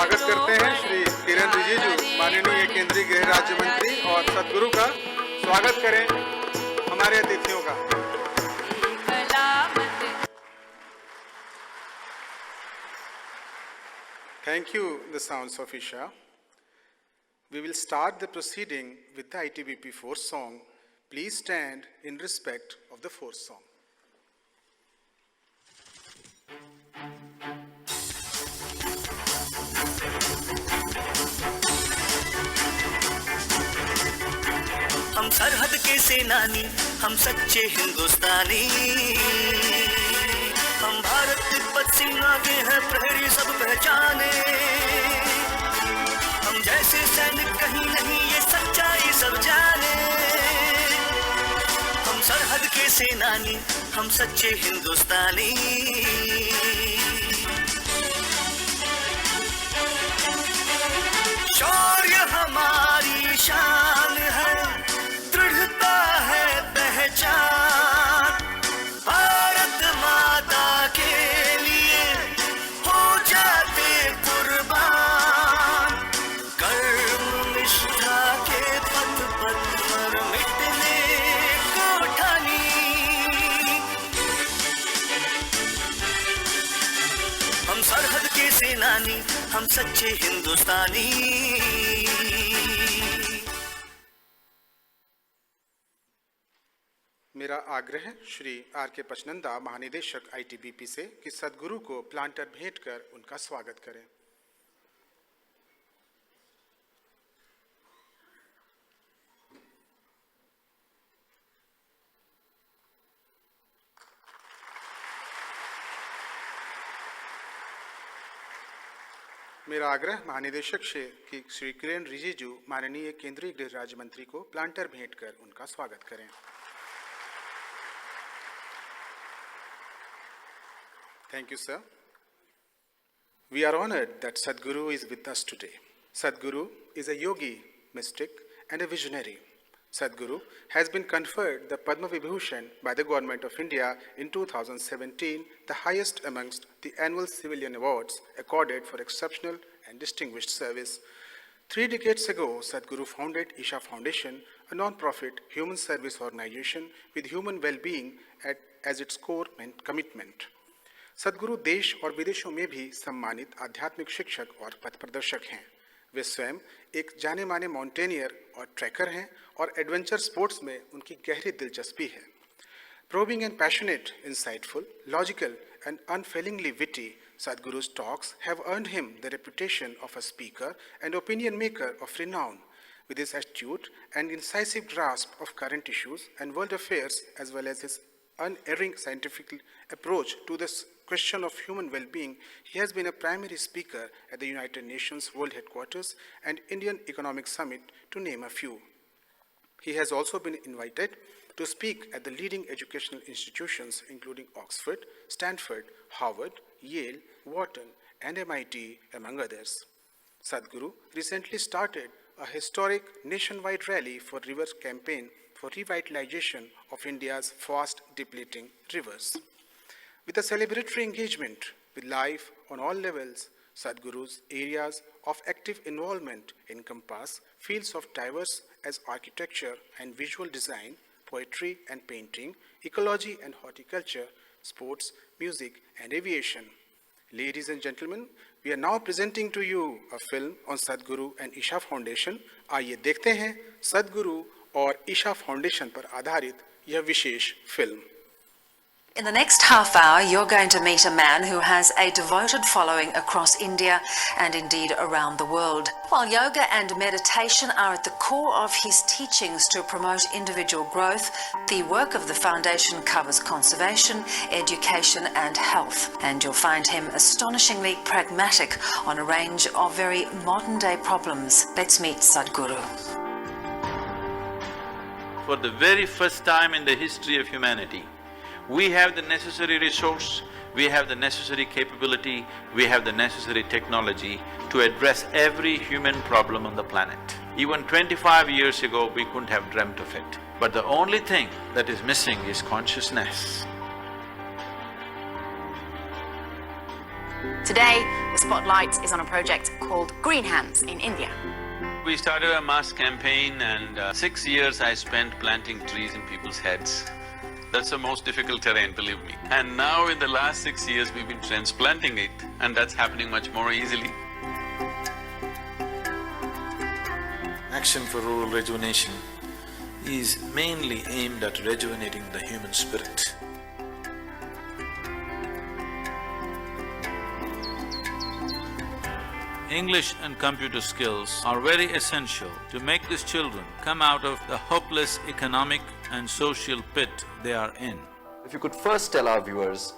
स्वागत करते हैं श्री किरण रिजिजू, माननीय केंद्रीय गृह राज्य मंत्री, और सदगुरु का स्वागत करें हमारे अतिथियों का। Thank you, the sounds of Isha. We will start the proceeding with the ITBP force song. Please stand in respect of the force song. हम सरहद के सेनानी, हम सच्चे हिंदुस्तानी, हम भारत तिब्बत सीमा के हैं प्रहरी सब पहचाने। हम जैसे सैनिक कहीं नहीं, ये सच्चाई सब जाने। हम सरहद के सेनानी, हम सच्चे हिंदुस्तानी। शौर्य हमारी शान है, दृढ़ता है पहचान। भारत माता के लिए हो जाते कुर्बान। कर्म निष्ठा के पथ पर मिटने को ठानी। हम सरहद के सेनानी, हम सच्चे हिंदुस्तानी। मेरा आग्रह श्री आर.के. पचनंदा, महानिदेशक ITBP से, कि सदगुरु को प्लांटर भेंट कर उनका स्वागत करें। मेरा आग्रह महानिदेशक से कि श्री किरण रिजिजू, माननीय केंद्रीय गृह राज्य मंत्री को प्लांटर भेंट कर उनका स्वागत करें। Thank you, sir. We are honored that Sadhguru is with us today. Sadhguru is a yogi, mystic, and a visionary. Sadhguru has been conferred the Padma Vibhushan by the Government of India in 2017, the highest amongst the annual civilian awards accorded for exceptional and distinguished service. 3 decades ago, Sadhguru founded Isha Foundation, a non-profit human service organization with human well-being as its core commitment. सदगुरु देश और विदेशों में भी सम्मानित आध्यात्मिक शिक्षक और पथ प्रदर्शक हैं। वे स्वयं एक जाने माने माउंटेनियर और ट्रैकर हैं और एडवेंचर स्पोर्ट्स में उनकी गहरी दिलचस्पी है। Probing and passionate, insightful, logical, and unfailingly witty, Sadhguru's talks have earned him the reputation of a speaker and opinion maker of renown. With his astute and incisive grasp of current issues and world affairs, as well as his unerring scientific approach to this question of human well-being, he has been a primary speaker at the United Nations World Headquarters and Indian Economic Summit, to name a few. He has also been invited to speak at the leading educational institutions including Oxford, Stanford, Harvard, Yale, Wharton, and MIT, among others. Sadhguru recently started a historic nationwide rally for river campaign for revitalization of India's fast depleting rivers. With a celebratory engagement with life on all levels, Sadhguru's areas of active involvement encompass fields of diverse as architecture and visual design, poetry and painting, ecology and horticulture, sports, music, and aviation. Ladies and gentlemen, we are now presenting to you a film on Sadhguru and Isha Foundation. आइए देखते हैं सदगुरु और Isha foundation पर आधारित यह विशेष film. In the next half hour, you're going to meet a man who has a devoted following across India and indeed around the world. While yoga and meditation are at the core of his teachings to promote individual growth, the work of the foundation covers conservation, education and health. And you'll find him astonishingly pragmatic on a range of very modern-day problems. Let's meet Sadhguru. For the very first time in the history of humanity, we have the necessary resource, we have the necessary capability, we have the necessary technology to address every human problem on the planet. Even 25 years ago, we couldn't have dreamt of it. But the only thing that is missing is consciousness. Today, the spotlight is on a project called Green Hands in India. We started a mass campaign and 6 years I spent planting trees in people's heads. That's the most difficult terrain, believe me. And now in the last 6 years, we've been transplanting it and that's happening much more easily. Action for Rural Rejuvenation is mainly aimed at rejuvenating the human spirit. English and computer skills are very essential to make these children come out of the hopeless economic and social pit they are in. If you could first tell our viewers,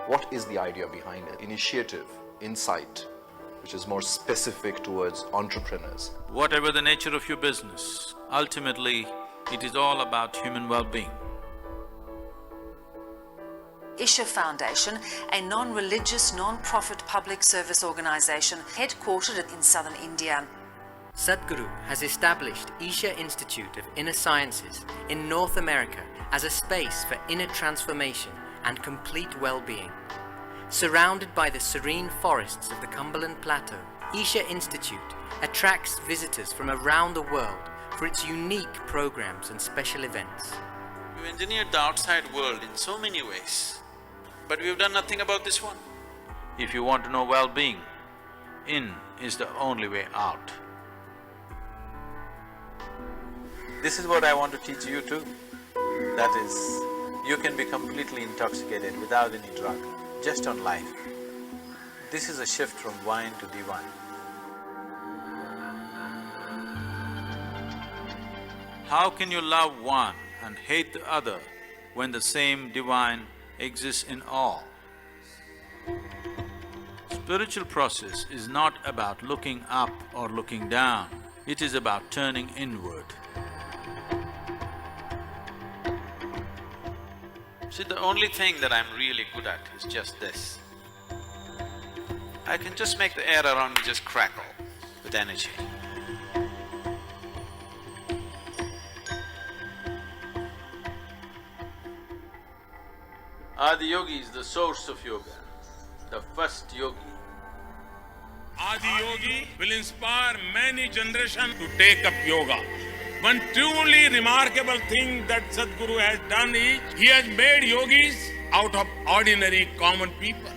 what is the idea behind it? Initiative, insight, which is more specific towards entrepreneurs. Whatever the nature of your business, ultimately, it is all about human well-being. Isha Foundation, a non-religious, non-profit public service organisation headquartered in southern India. Sadhguru has established Isha Institute of Inner Sciences in North America as a space for inner transformation and complete well-being. Surrounded by the serene forests of the Cumberland Plateau, Isha Institute attracts visitors from around the world for its unique programs and special events. We've engineered the outside world in so many ways, but we've done nothing about this one. If you want to know well-being, in is the only way out. This is what I want to teach you too. That is, you can be completely intoxicated without any drug, just on life. This is a shift from wine to divine. How can you love one and hate the other when the same divine exists in all? Spiritual process is not about looking up or looking down, it is about turning inward. See, the only thing that I'm really good at is just this. I can just make the air around me just crackle with energy. Adi Yogi is the source of yoga, the first yogi. Adi Yogi will inspire many generations to take up yoga. One truly remarkable thing that Sadhguru has done is, he has made yogis out of ordinary common people.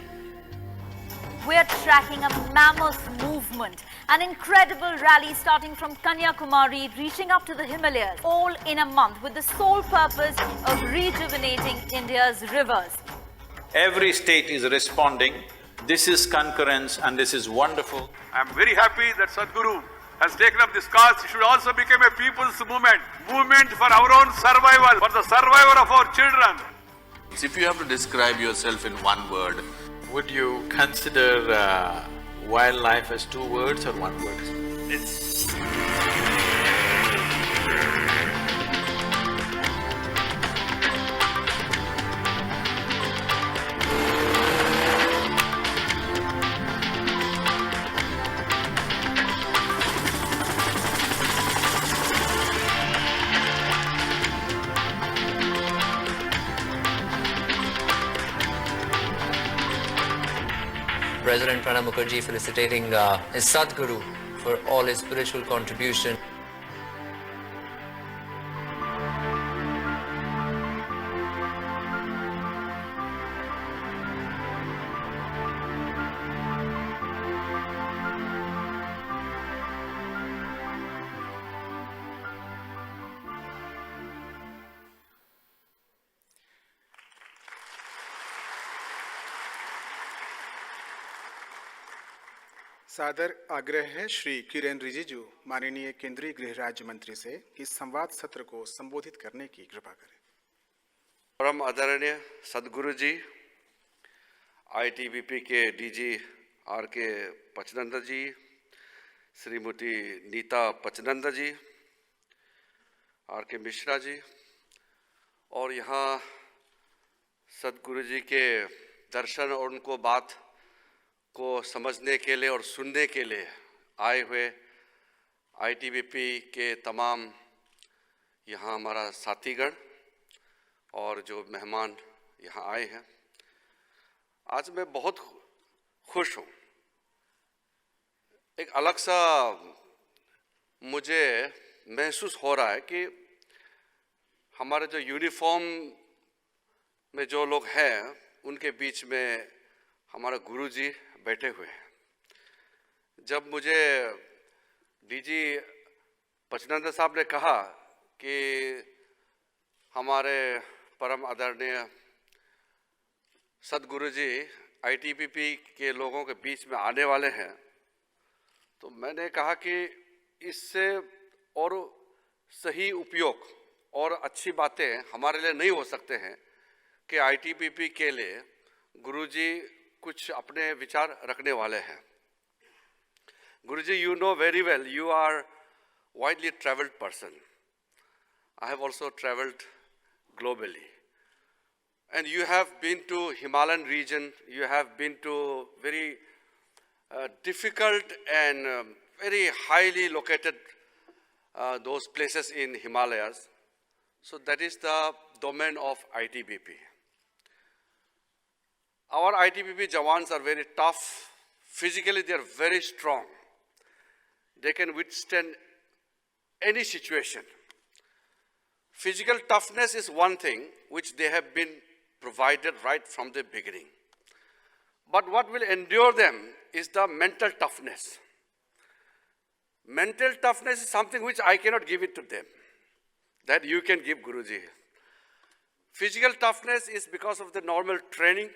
We are tracking a mammoth movement, an incredible rally starting from Kanyakumari, reaching up to the Himalayas, all in a month with the sole purpose of rejuvenating India's rivers. Every state is responding. This is concurrence and this is wonderful. I'm very happy that Sadhguru has taken up this cause. It should also become a people's movement for our own survival, for the survival of our children. If you have to describe yourself in one word, would you consider wildlife as 2 words or 1 word? It's… President Pranab Mukherjee felicitating his Sadhguru for all his spiritual contribution. सादर आग्रह है श्री किरेन रिजिजू माननीय केंद्रीय गृह राज्य मंत्री से इस संवाद सत्र को संबोधित करने की कृपा करें। परम आदरणीय सदगुरु जी, ITBP के DG R.K. पचनंद जी, श्रीमती नीता पचनंद जी, R.K. मिश्रा जी, और यहाँ सदगुरु जी के दर्शन और उनको बात को समझने के लिए और सुनने के लिए आए हुए ITBP के तमाम यहाँ हमारा साथीगण और जो मेहमान यहाँ आए हैं, आज मैं बहुत खुश हूँ एक अलग सा मुझे महसूस हो रहा है कि हमारे जो यूनिफॉर्म में जो लोग हैं उनके बीच में हमारा गुरुजी बैठे हुए हैं। जब मुझे डीजी पचनंद साहब ने कहा कि हमारे परम आदरणीय सदगुरु जी ITBP के लोगों के बीच में आने वाले हैं, तो मैंने कहा कि इससे और सही उपयोग और अच्छी बातें हमारे लिए नहीं हो सकते हैं कि ITBP के लिए गुरुजी कुछ अपने विचार रखने वाले हैं। गुरुजी, you know very well, you are widely traveled person. I have also traveled globally. And you have been to Himalayan region, you have been to very difficult and very highly located those places in Himalayas. So that is the domain of ITBP. Our ITBP Jawans are very tough. Physically, they are very strong. They can withstand any situation. Physical toughness is one thing which they have been provided right from the beginning. But what will endure them is the mental toughness. Mental toughness is something which I cannot give it to them, that you can give Guruji. Physical toughness is because of the normal training,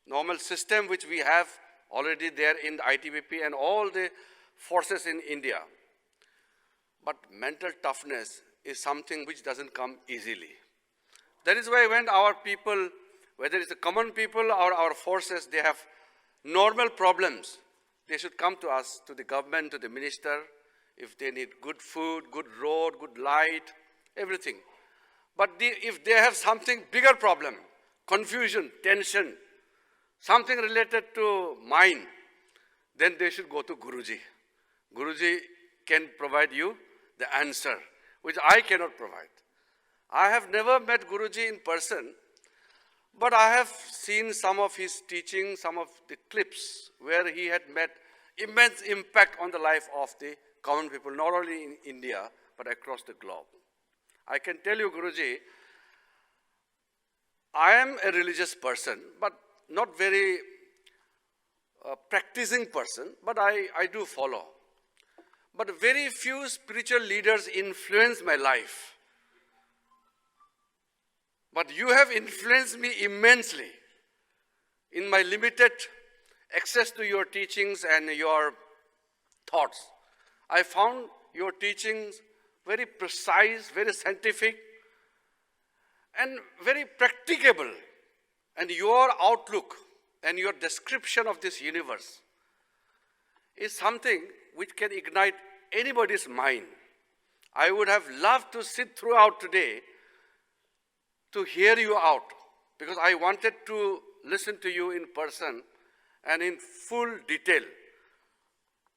normal system which we have already there in the ITBP and all the forces in India. But mental toughness is something which doesn't come easily. That is why when our people, whether it's the common people or our forces, they have normal problems, they should come to us, to the government, to the minister, if they need good food, good road, good light, everything. But if they have something bigger problem, confusion, tension, something related to mind, then they should go to Guruji. Guruji can provide you the answer, which I cannot provide. I have never met Guruji in person, but I have seen some of his teaching, some of the clips where he had made immense impact on the life of the common people, not only in India, but across the globe. I can tell you, Guruji, I am a religious person, but not very practicing person, but I do follow. But very few spiritual leaders influence my life. But you have influenced me immensely in my limited access to your teachings and your thoughts. I found your teachings very precise, very scientific, and very practicable. And your outlook and your description of this universe is something which can ignite anybody's mind. I would have loved to sit throughout today to hear you out, because I wanted to listen to you in person and in full detail.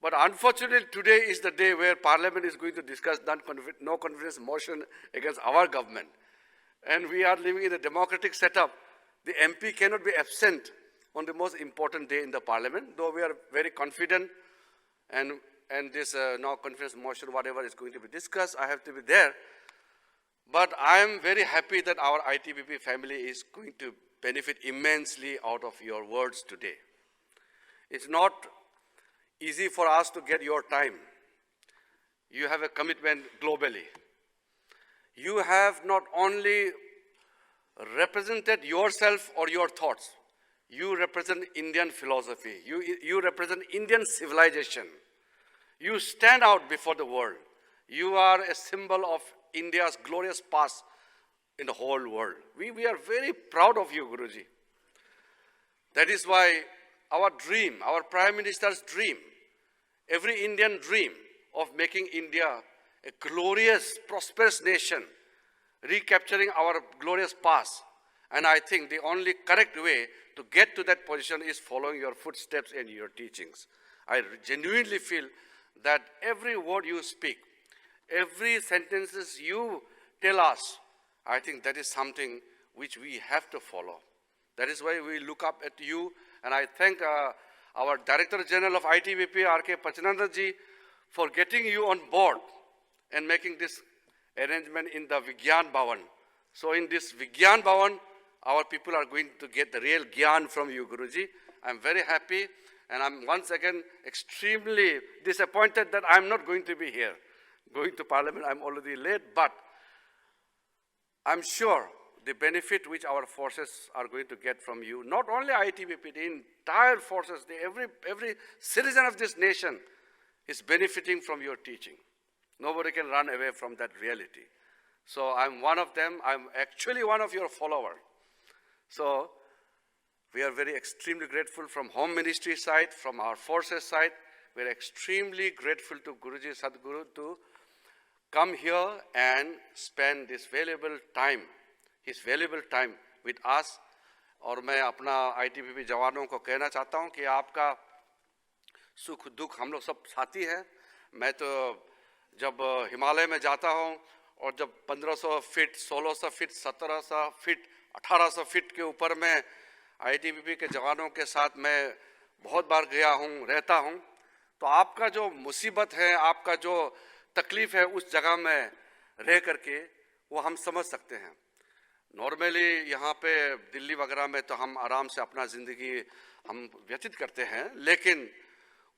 But unfortunately, today is the day where Parliament is going to discuss no confidence motion against our government. And we are living in a democratic setup. The MP cannot be absent on the most important day in the Parliament, though we are very confident and this no confidence motion, whatever is going to be discussed, I have to be there. But I am very happy that our ITBP family is going to benefit immensely out of your words today. It's not easy for us to get your time. You have a commitment globally. You have not only represented yourself or your thoughts, you represent Indian philosophy. You represent Indian civilization. You stand out before the world. You are a symbol of India's glorious past in the whole world. We are very proud of you, Guruji. That is why our dream, our Prime Minister's dream, every Indian dream of making India a glorious, prosperous nation, recapturing our glorious past. And I think the only correct way to get to that position is following your footsteps and your teachings. I genuinely feel that every word you speak, every sentences you tell us, I think that is something which we have to follow. That is why we look up at you, and I thank our Director General of ITBP, R.K. Pachananda ji, for getting you on board and making this arrangement in the Vigyan Bhawan. So in this Vigyan Bhavan, our people are going to get the real Gyan from you, Guruji. I'm very happy, and I'm once again extremely disappointed that I'm not going to be here. Going to Parliament, I'm already late, but I'm sure the benefit which our forces are going to get from you, not only ITBP, the entire forces, every citizen of this nation is benefiting from your teaching. Nobody can run away from that reality. So I'm one of them. I'm actually one of your followers. So we are very extremely grateful from Home Ministry side, from our forces side. We're extremely grateful to Guruji Sadhguru to come here and spend this valuable time, his valuable time with us. और मैं अपना ITBP जवानों को कहना चाहता हूँ कि आपका सुख दुख हम लोग सब साथी हैं। मैं तो जब हिमालय में जाता हूँ और जब 1500 फीट, 1600 फीट, 1700 फीट, 1800 फीट के ऊपर में ITBP के जवानों के साथ मैं बहुत बार गया हूँ, रहता हूँ, तो आपका जो मुसीबत है, आपका जो तकलीफ़ है उस जगह में रह करके वो हम समझ सकते हैं। नॉर्मली यहाँ पे दिल्ली वगैरह में तो हम आराम से अपना ज़िंदगी हम व्यतीत करते हैं, लेकिन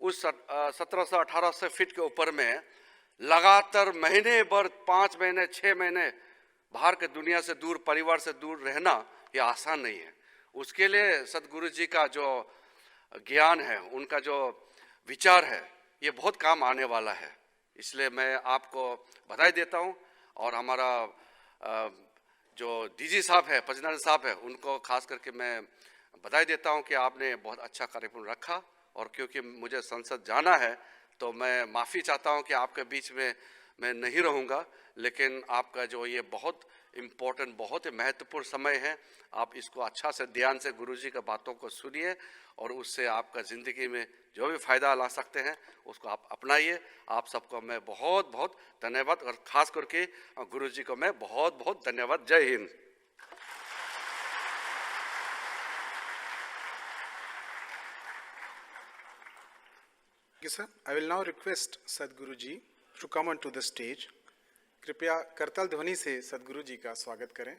उस 1700-1800 फीट के ऊपर में लगातार महीने भर, 5 महीने, 6 महीने बाहर के दुनिया से दूर, परिवार से दूर रहना ये आसान नहीं है। उसके लिए सद्गुरु जी का जो ज्ञान है, उनका जो विचार है, ये बहुत काम आने वाला है। इसलिए मैं आपको बधाई देता हूँ और हमारा जो डीजी साहब है, पचनानी साहब है, उनको खास करके मैं बधाई देता हूँ कि आपने बहुत अच्छा कार्यक्रम रखा। और क्योंकि मुझे संसद जाना है तो मैं माफ़ी चाहता हूँ कि आपके बीच में मैं नहीं रहूँगा, लेकिन आपका जो ये बहुत इम्पोर्टेंट, बहुत ही महत्वपूर्ण समय है, आप इसको अच्छा से ध्यान से गुरुजी की बातों को सुनिए और उससे आपका ज़िंदगी में जो भी फ़ायदा ला सकते हैं उसको आप अपनाइए। आप सबको मैं बहुत बहुत धन्यवाद और ख़ास करके गुरुजी को मैं बहुत बहुत धन्यवाद। जय Hind. Sir, I will now request Sadhguru ji to come onto the stage. कृपया करताल ध्वनि से सद्गुरु जी का स्वागत करें।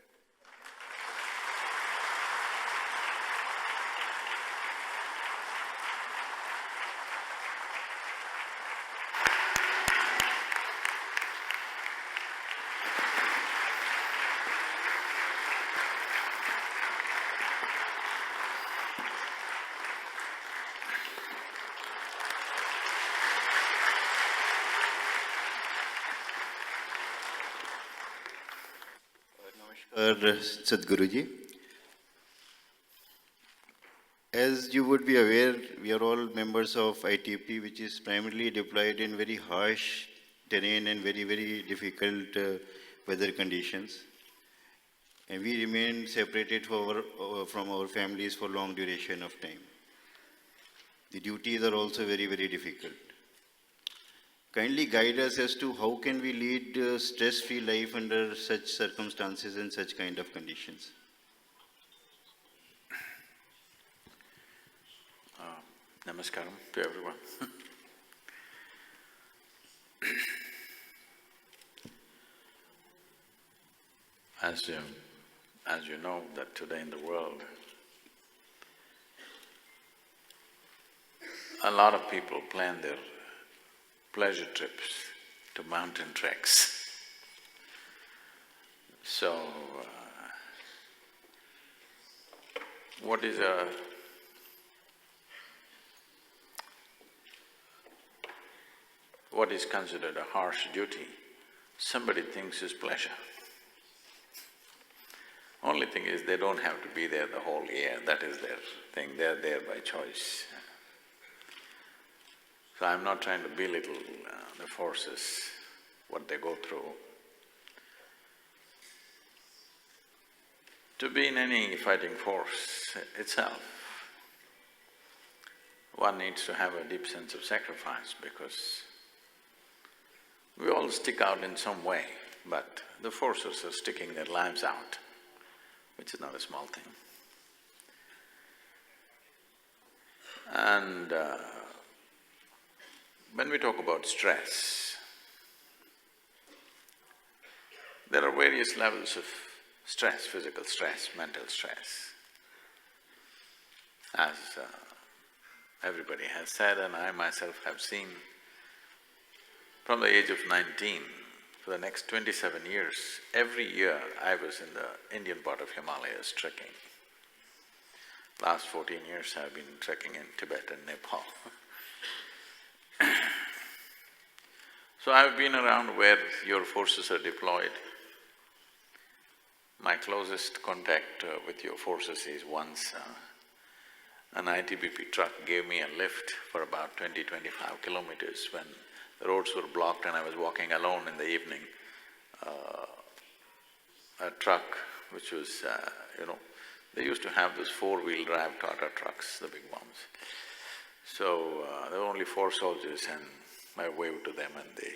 Sadhguru ji, as you would be aware, we are all members of ITP, which is primarily deployed in very harsh terrain and very, very difficult weather conditions. And we remain separated from our families for long duration of time. The duties are also very, very difficult. Kindly guide us as to how can we lead a stress-free life under such circumstances and such kind of conditions. Namaskaram to everyone. As you know that today in the world, a lot of people plan their pleasure trips to mountain treks. So, what is considered a harsh duty, somebody thinks is pleasure. Only thing is they don't have to be there the whole year, that is their thing, they're there by choice. So I'm not trying to belittle the forces, what they go through. To be in any fighting force itself, one needs to have a deep sense of sacrifice because we all stick out in some way, but the forces are sticking their lives out, which is not a small thing. And when we talk about stress, there are various levels of stress, physical stress, mental stress. As everybody has said and I myself have seen, from the age of 19, for the next 27 years, every year I was in the Indian part of Himalayas trekking. Last 14 years I've been trekking in Tibet and Nepal. So I've been around where your forces are deployed. My closest contact with your forces is once an ITBP truck gave me a lift for about 20-25 kilometers when the roads were blocked and I was walking alone in the evening. A truck which was, they used to have those four-wheel drive Tata trucks, the big ones. So there were only 4 soldiers and I waved to them and they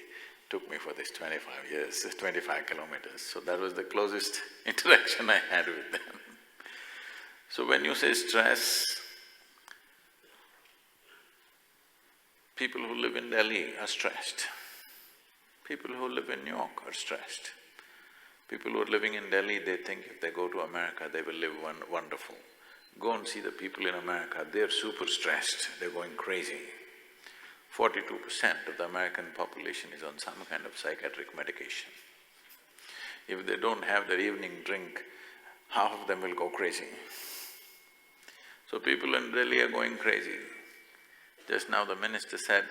took me for this 25 kilometers. So that was the closest interaction I had with them. So when you say stress, people who live in Delhi are stressed. People who live in New York are stressed. People who are living in Delhi, they think if they go to America, they will live wonderful. Go and see the people in America, they're super stressed, they're going crazy. 42% of the American population is on some kind of psychiatric medication. If they don't have their evening drink, half of them will go crazy. So people in Delhi are going crazy. Just now the minister said,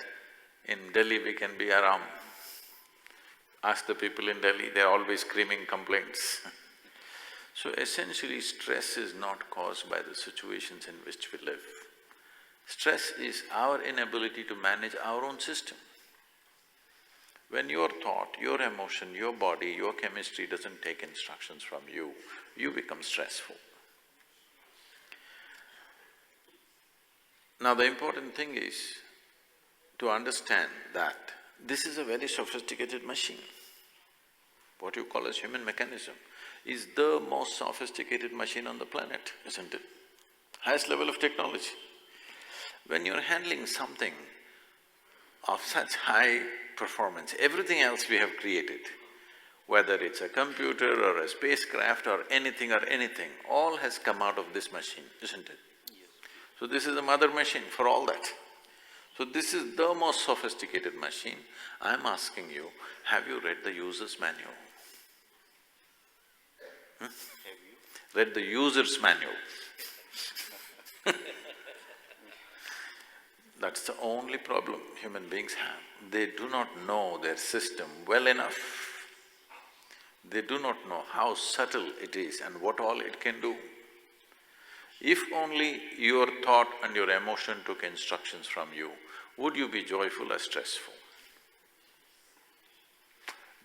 in Delhi we can be aram. Ask the people in Delhi, they're always screaming complaints. So essentially, stress is not caused by the situations in which we live. Stress is our inability to manage our own system. When your thought, your emotion, your body, your chemistry doesn't take instructions from you, you become stressful. Now the important thing is to understand that this is a very sophisticated machine. What you call as human mechanism is the most sophisticated machine on the planet, isn't it? Highest level of technology. When you're handling something of such high performance, everything else we have created, whether it's a computer or a spacecraft or anything, all has come out of this machine, isn't it? Yes. So this is the mother machine for all that. So this is the most sophisticated machine. I'm asking you, have you read the user's manual? Have you? Read the user's manual. That's the only problem human beings have. They do not know their system well enough. They do not know how subtle it is and what all it can do. If only your thought and your emotion took instructions from you, would you be joyful or stressful?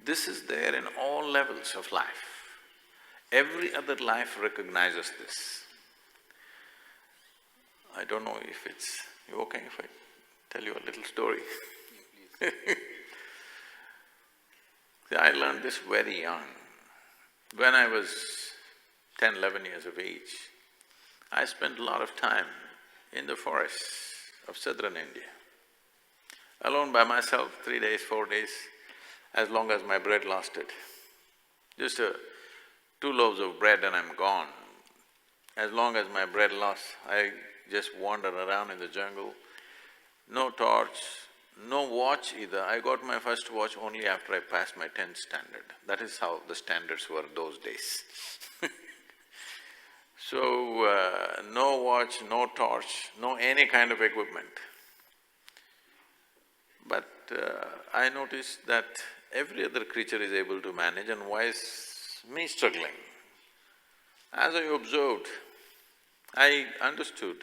This is there in all levels of life. Every other life recognizes this. I don't know if it's… you okay if I tell you a little story? See, I learned this very young. When I was 10, 11 years of age, I spent a lot of time in the forests of southern India, alone by myself, 3 days, 4 days, as long as my bread lasted. Just 2 loaves of bread and I'm gone. As long as my bread lasts, I just wander around in the jungle, no torch, no watch either. I got my first watch only after I passed my 10th standard. That is how the standards were those days. So, no watch, no torch, no any kind of equipment. But I noticed that every other creature is able to manage, and why is me struggling? As I observed, I understood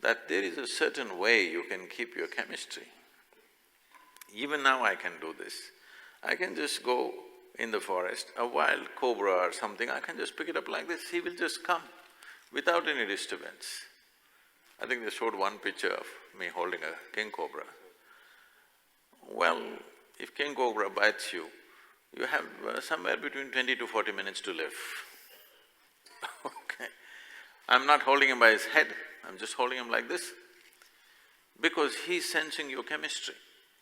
that there is a certain way you can keep your chemistry. Even now I can do this. I can just go in the forest, a wild cobra or something, I can just pick it up like this, he will just come without any disturbance. I think they showed one picture of me holding a king cobra. Well, if king cobra bites you, you have somewhere between 20 to 40 minutes to live. Okay. I'm not holding him by his head, I'm just holding him like this. because he's sensing your chemistry.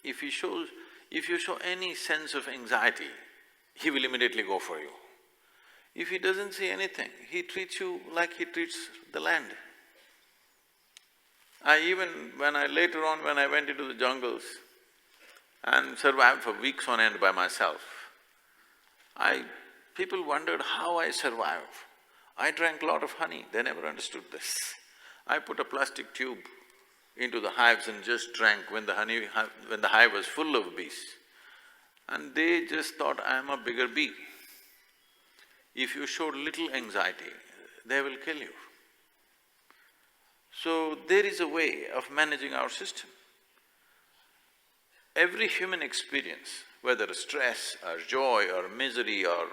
If you show any sense of anxiety, he will immediately go for you. If he doesn't see anything, he treats you like he treats the land. Later on when I went into the jungles and survived for weeks on end by myself, people wondered how I survived. I drank a lot of honey, they never understood this. I put a plastic tube into the hives and just drank when the hive was full of bees. And they just thought I am a bigger bee. If you showed little anxiety, they will kill you. So there is a way of managing our system. Every human experience, whether stress or joy or misery or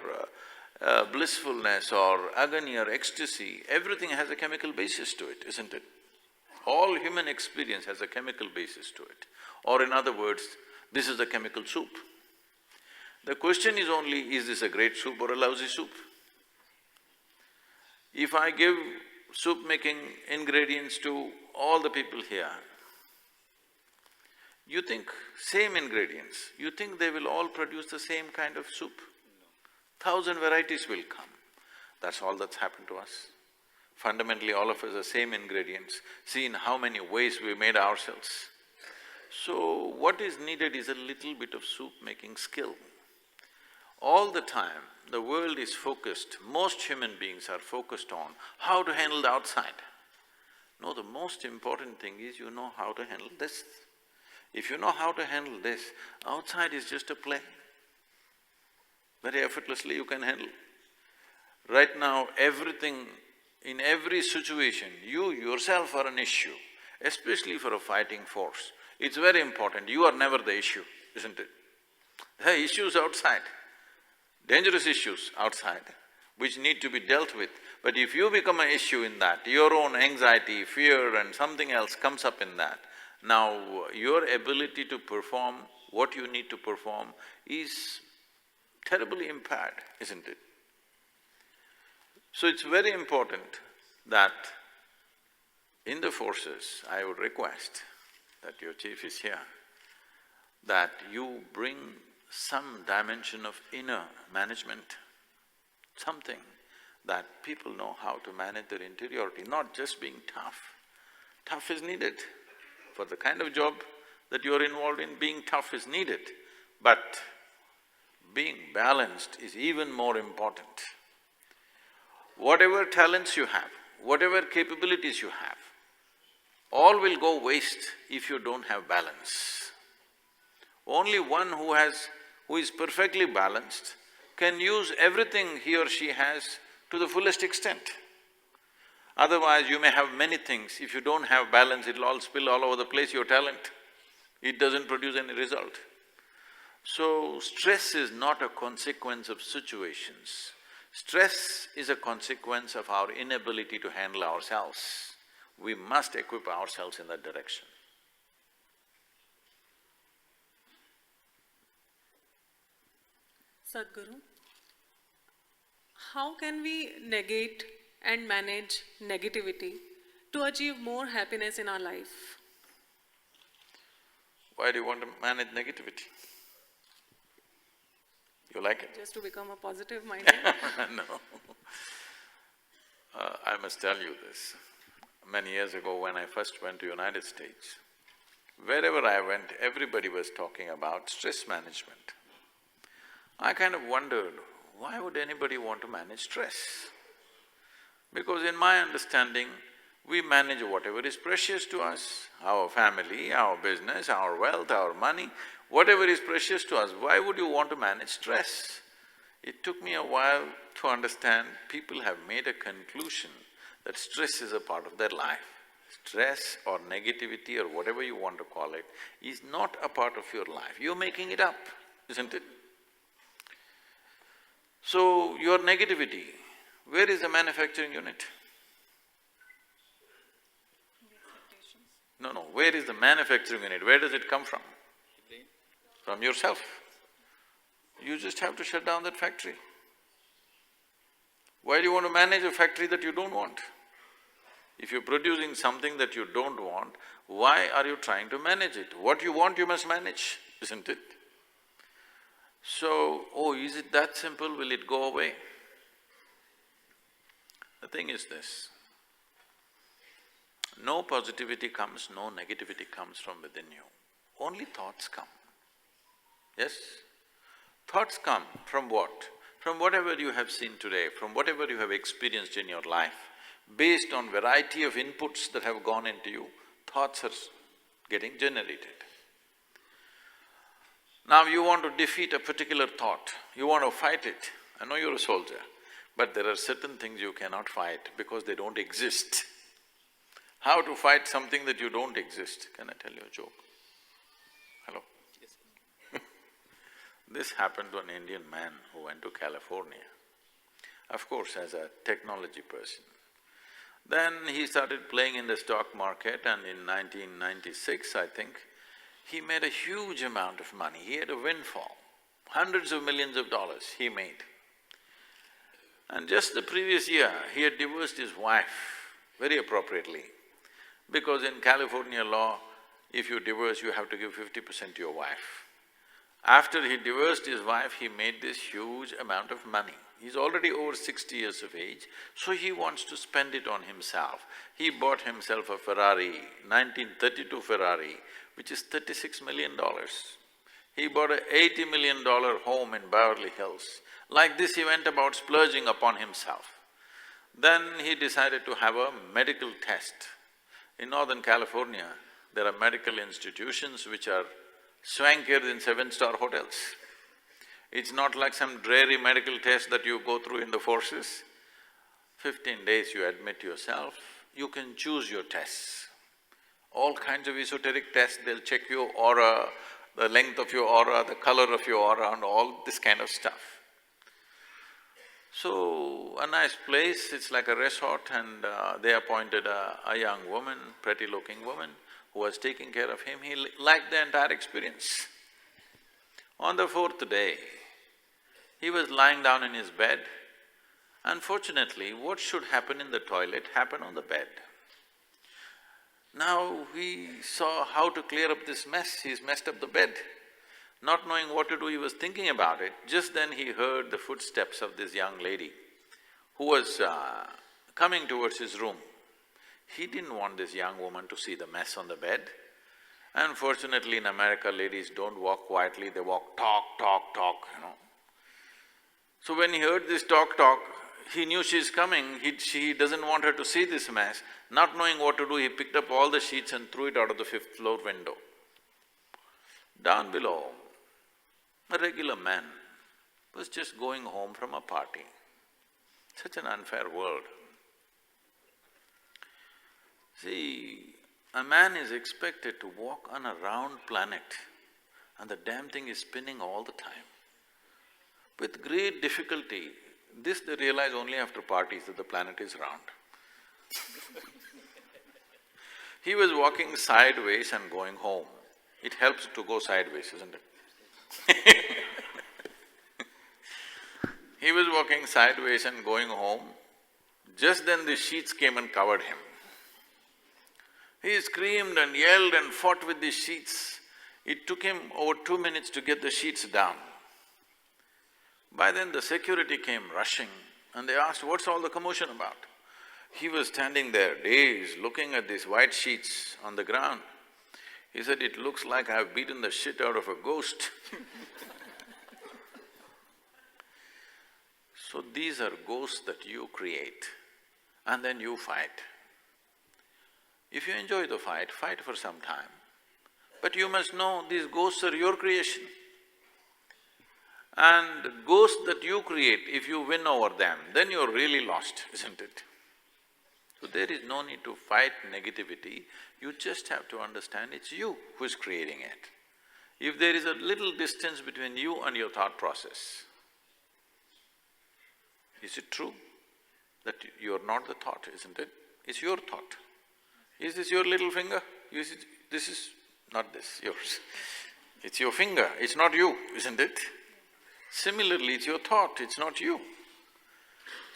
blissfulness or agony or ecstasy, everything has a chemical basis to it, isn't it? All human experience has a chemical basis to it. Or in other words, this is a chemical soup. The question is only, is this a great soup or a lousy soup? If I give soup-making ingredients to all the people here, you think same ingredients, you think they will all produce the same kind of soup? 1,000 varieties will come. That's all that's happened to us. Fundamentally, all of us are same ingredients. See in how many ways we made ourselves. So, what is needed is a little bit of soup-making skill. All the time, the world is focused, most human beings are focused on how to handle the outside. No, the most important thing is you know how to handle this. If you know how to handle this, outside is just a play. Very effortlessly you can handle. Right now, everything, in every situation, you yourself are an issue, especially for a fighting force. It's very important, you are never the issue, isn't it? There are issues outside, dangerous issues outside, which need to be dealt with. But if you become an issue in that, your own anxiety, fear and something else comes up in that, now your ability to perform what you need to perform is terribly impaired, isn't it? So it's very important that in the forces, I would request that your chief is here, that you bring some dimension of inner management, something that people know how to manage their interiority, not just being tough. Tough is needed. For the kind of job that you're involved in, being tough is needed, but being balanced is even more important. Whatever talents you have, whatever capabilities you have, all will go waste if you don't have balance. Only one who is perfectly balanced can use everything he or she has to the fullest extent. Otherwise, you may have many things, if you don't have balance, it'll all spill all over the place, your talent. It doesn't produce any result. So, stress is not a consequence of situations. Stress is a consequence of our inability to handle ourselves. We must equip ourselves in that direction. Sadhguru, how can we negate and manage negativity to achieve more happiness in our life? Why do you want to manage negativity? You like it? Just to become a positive-minded? No. I must tell you this. Many years ago when I first went to United States, wherever I went, everybody was talking about stress management. I kind of wondered, why would anybody want to manage stress? Because in my understanding, we manage whatever is precious to us, our family, our business, our wealth, our money, whatever is precious to us, why would you want to manage stress? It took me a while to understand, people have made a conclusion that stress is a part of their life. Stress or negativity or whatever you want to call it is not a part of your life, you're making it up, isn't it? So, your negativity, where is the manufacturing unit? No, where is the manufacturing unit? Where does it come from? From yourself. You just have to shut down that factory. Why do you want to manage a factory that you don't want? If you're producing something that you don't want, Why are you trying to manage it? What you want, you must manage, isn't it? So, oh, is it that simple? Will it go away? The thing is this, no positivity comes, no negativity comes from within you. Only thoughts come. Yes? Thoughts come from what? From whatever you have seen today, from whatever you have experienced in your life. Based on variety of inputs that have gone into you, thoughts are getting generated. Now you want to defeat a particular thought, you want to fight it. I know you're a soldier, but there are certain things you cannot fight because they don't exist. How to fight something that you don't exist? Can I tell you a joke? Hello? Yes. This happened to an Indian man who went to California, of course as a technology person. Then he started playing in the stock market, and in 1996, I think, he made a huge amount of money. He had a windfall, hundreds of millions of dollars he made. And just the previous year, he had divorced his wife very appropriately, because in California law, if you divorce, you have to give 50% to your wife. After he divorced his wife, he made this huge amount of money. He's already over 60 years of age, so he wants to spend it on himself. He bought himself a Ferrari, 1932 Ferrari, which is $36 million. He bought a $80 million home in Beverly Hills. Like this, he went about splurging upon himself. Then he decided to have a medical test. In Northern California, there are medical institutions which are swankier than 7-star hotels. It's not like some dreary medical test that you go through in the forces. 15 days you admit yourself, you can choose your tests. All kinds of esoteric tests, they'll check your aura, the length of your aura, the color of your aura and all this kind of stuff. So, a nice place, it's like a resort, and they appointed a young woman, pretty-looking woman, who was taking care of him. He liked the entire experience. On the fourth day, he was lying down in his bed. Unfortunately, what should happen in the toilet happened on the bed. Now he saw how to clear up this mess, he's messed up the bed. Not knowing what to do, he was thinking about it. Just then he heard the footsteps of this young lady who was coming towards his room. He didn't want this young woman to see the mess on the bed. Unfortunately, in America, ladies don't walk quietly, they walk talk, you know. So when he heard this talk, he knew she's coming, he doesn't want her to see this mess. Not knowing what to do, he picked up all the sheets and threw it out of the 5th floor window. Down below, a regular man was just going home from a party. Such an unfair world. See, a man is expected to walk on a round planet and the damn thing is spinning all the time. With great difficulty, this they realize only after parties that the planet is round. He was walking sideways and going home. It helps to go sideways, isn't it? He was walking sideways and going home. Just then the sheets came and covered him. He screamed and yelled and fought with the sheets. It took him over 2 minutes to get the sheets down. By then the security came rushing and they asked, "What's all the commotion about?" He was standing there, dazed, looking at these white sheets on the ground. He said, "It looks like I've beaten the shit out of a ghost." So these are ghosts that you create and then you fight. If you enjoy the fight, fight for some time. But you must know these ghosts are your creation. And the ghosts that you create, if you win over them, then you're really lost, isn't it? So there is no need to fight negativity, you just have to understand it's you who is creating it. If there is a little distance between you and your thought process, is it true that you're not the thought, isn't it? It's your thought. Is this your little finger? This is not this, yours. It's your finger, it's not you, isn't it? Similarly, it's your thought, it's not you.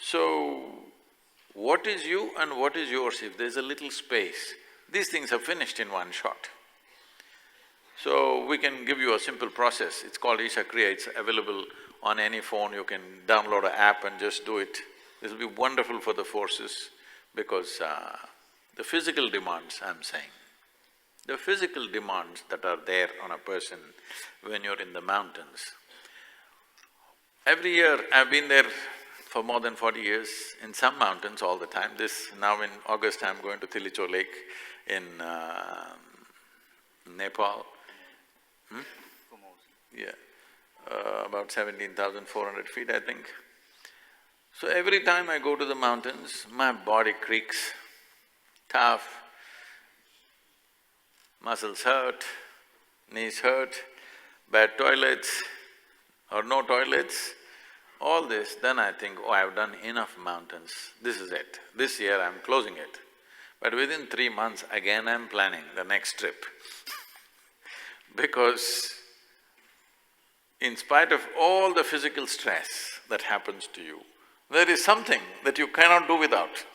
So, what is you and what is yours? If there's a little space, These things are finished in one shot. So we can give you a simple process, it's called Isha Kriya, it's available on any phone, you can download an app and just do it. This will be wonderful for the forces because the physical demands, I'm saying, the physical demands that are there on a person when you're in the mountains. Every year, I've been there for more than 40 years, in some mountains all the time. Now in August, I'm going to Tilicho Lake in Nepal. Yeah, about 17,400 feet, I think. So every time I go to the mountains, my body creaks, tough, muscles hurt, knees hurt, bad toilets or no toilets, all this, then I think, oh, I've done enough mountains, this is it. This year I'm closing it. But within 3 months, again I'm planning the next trip because in spite of all the physical stress that happens to you, there is something that you cannot do without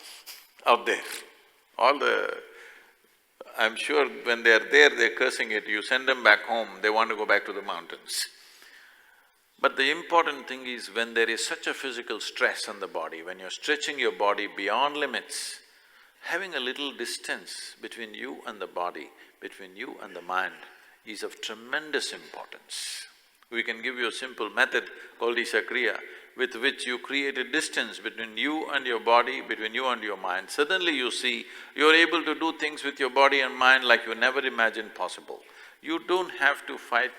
out there. I'm sure when they're there, they're cursing it, you send them back home, they want to go back to the mountains. But the important thing is when there is such a physical stress on the body, when you're stretching your body beyond limits, having a little distance between you and the body, between you and the mind is of tremendous importance. We can give you a simple method called Isha Kriya, with which you create a distance between you and your body, between you and your mind. Suddenly you see, you're able to do things with your body and mind like you never imagined possible. You don't have to fight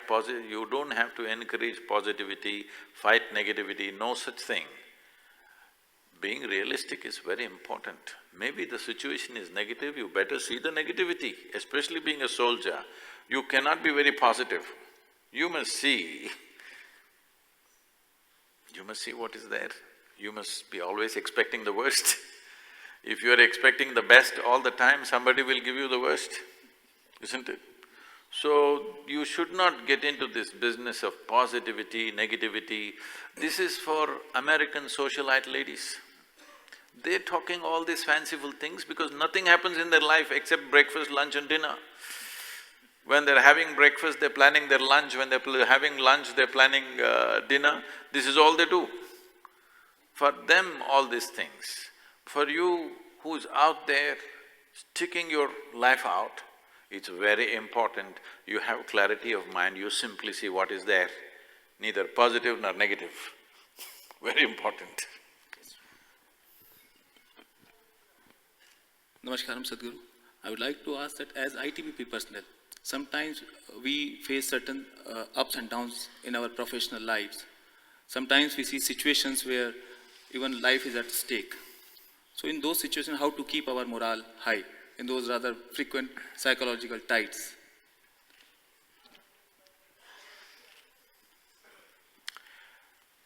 you don't have to encourage positivity, fight negativity, no such thing. Being realistic is very important. Maybe the situation is negative, you better see the negativity, especially being a soldier. You cannot be very positive. You must see what is there. You must be always expecting the worst. If you are expecting the best all the time, somebody will give you the worst, isn't it? So, you should not get into this business of positivity, negativity. This is for American socialite ladies. They're talking all these fanciful things because nothing happens in their life except breakfast, lunch and dinner. When they're having breakfast, they're planning their lunch, when they're having lunch, they're planning dinner. This is all they do. For them, all these things. For you who's out there sticking your life out, it's very important you have clarity of mind, you simply see what is there, neither positive nor negative. Very important. Namaskaram, Sadhguru. I would like to ask that as ITBP personnel, sometimes we face certain ups and downs in our professional lives. Sometimes we see situations where even life is at stake. So in those situations, how to keep our morale high in those rather frequent psychological tides?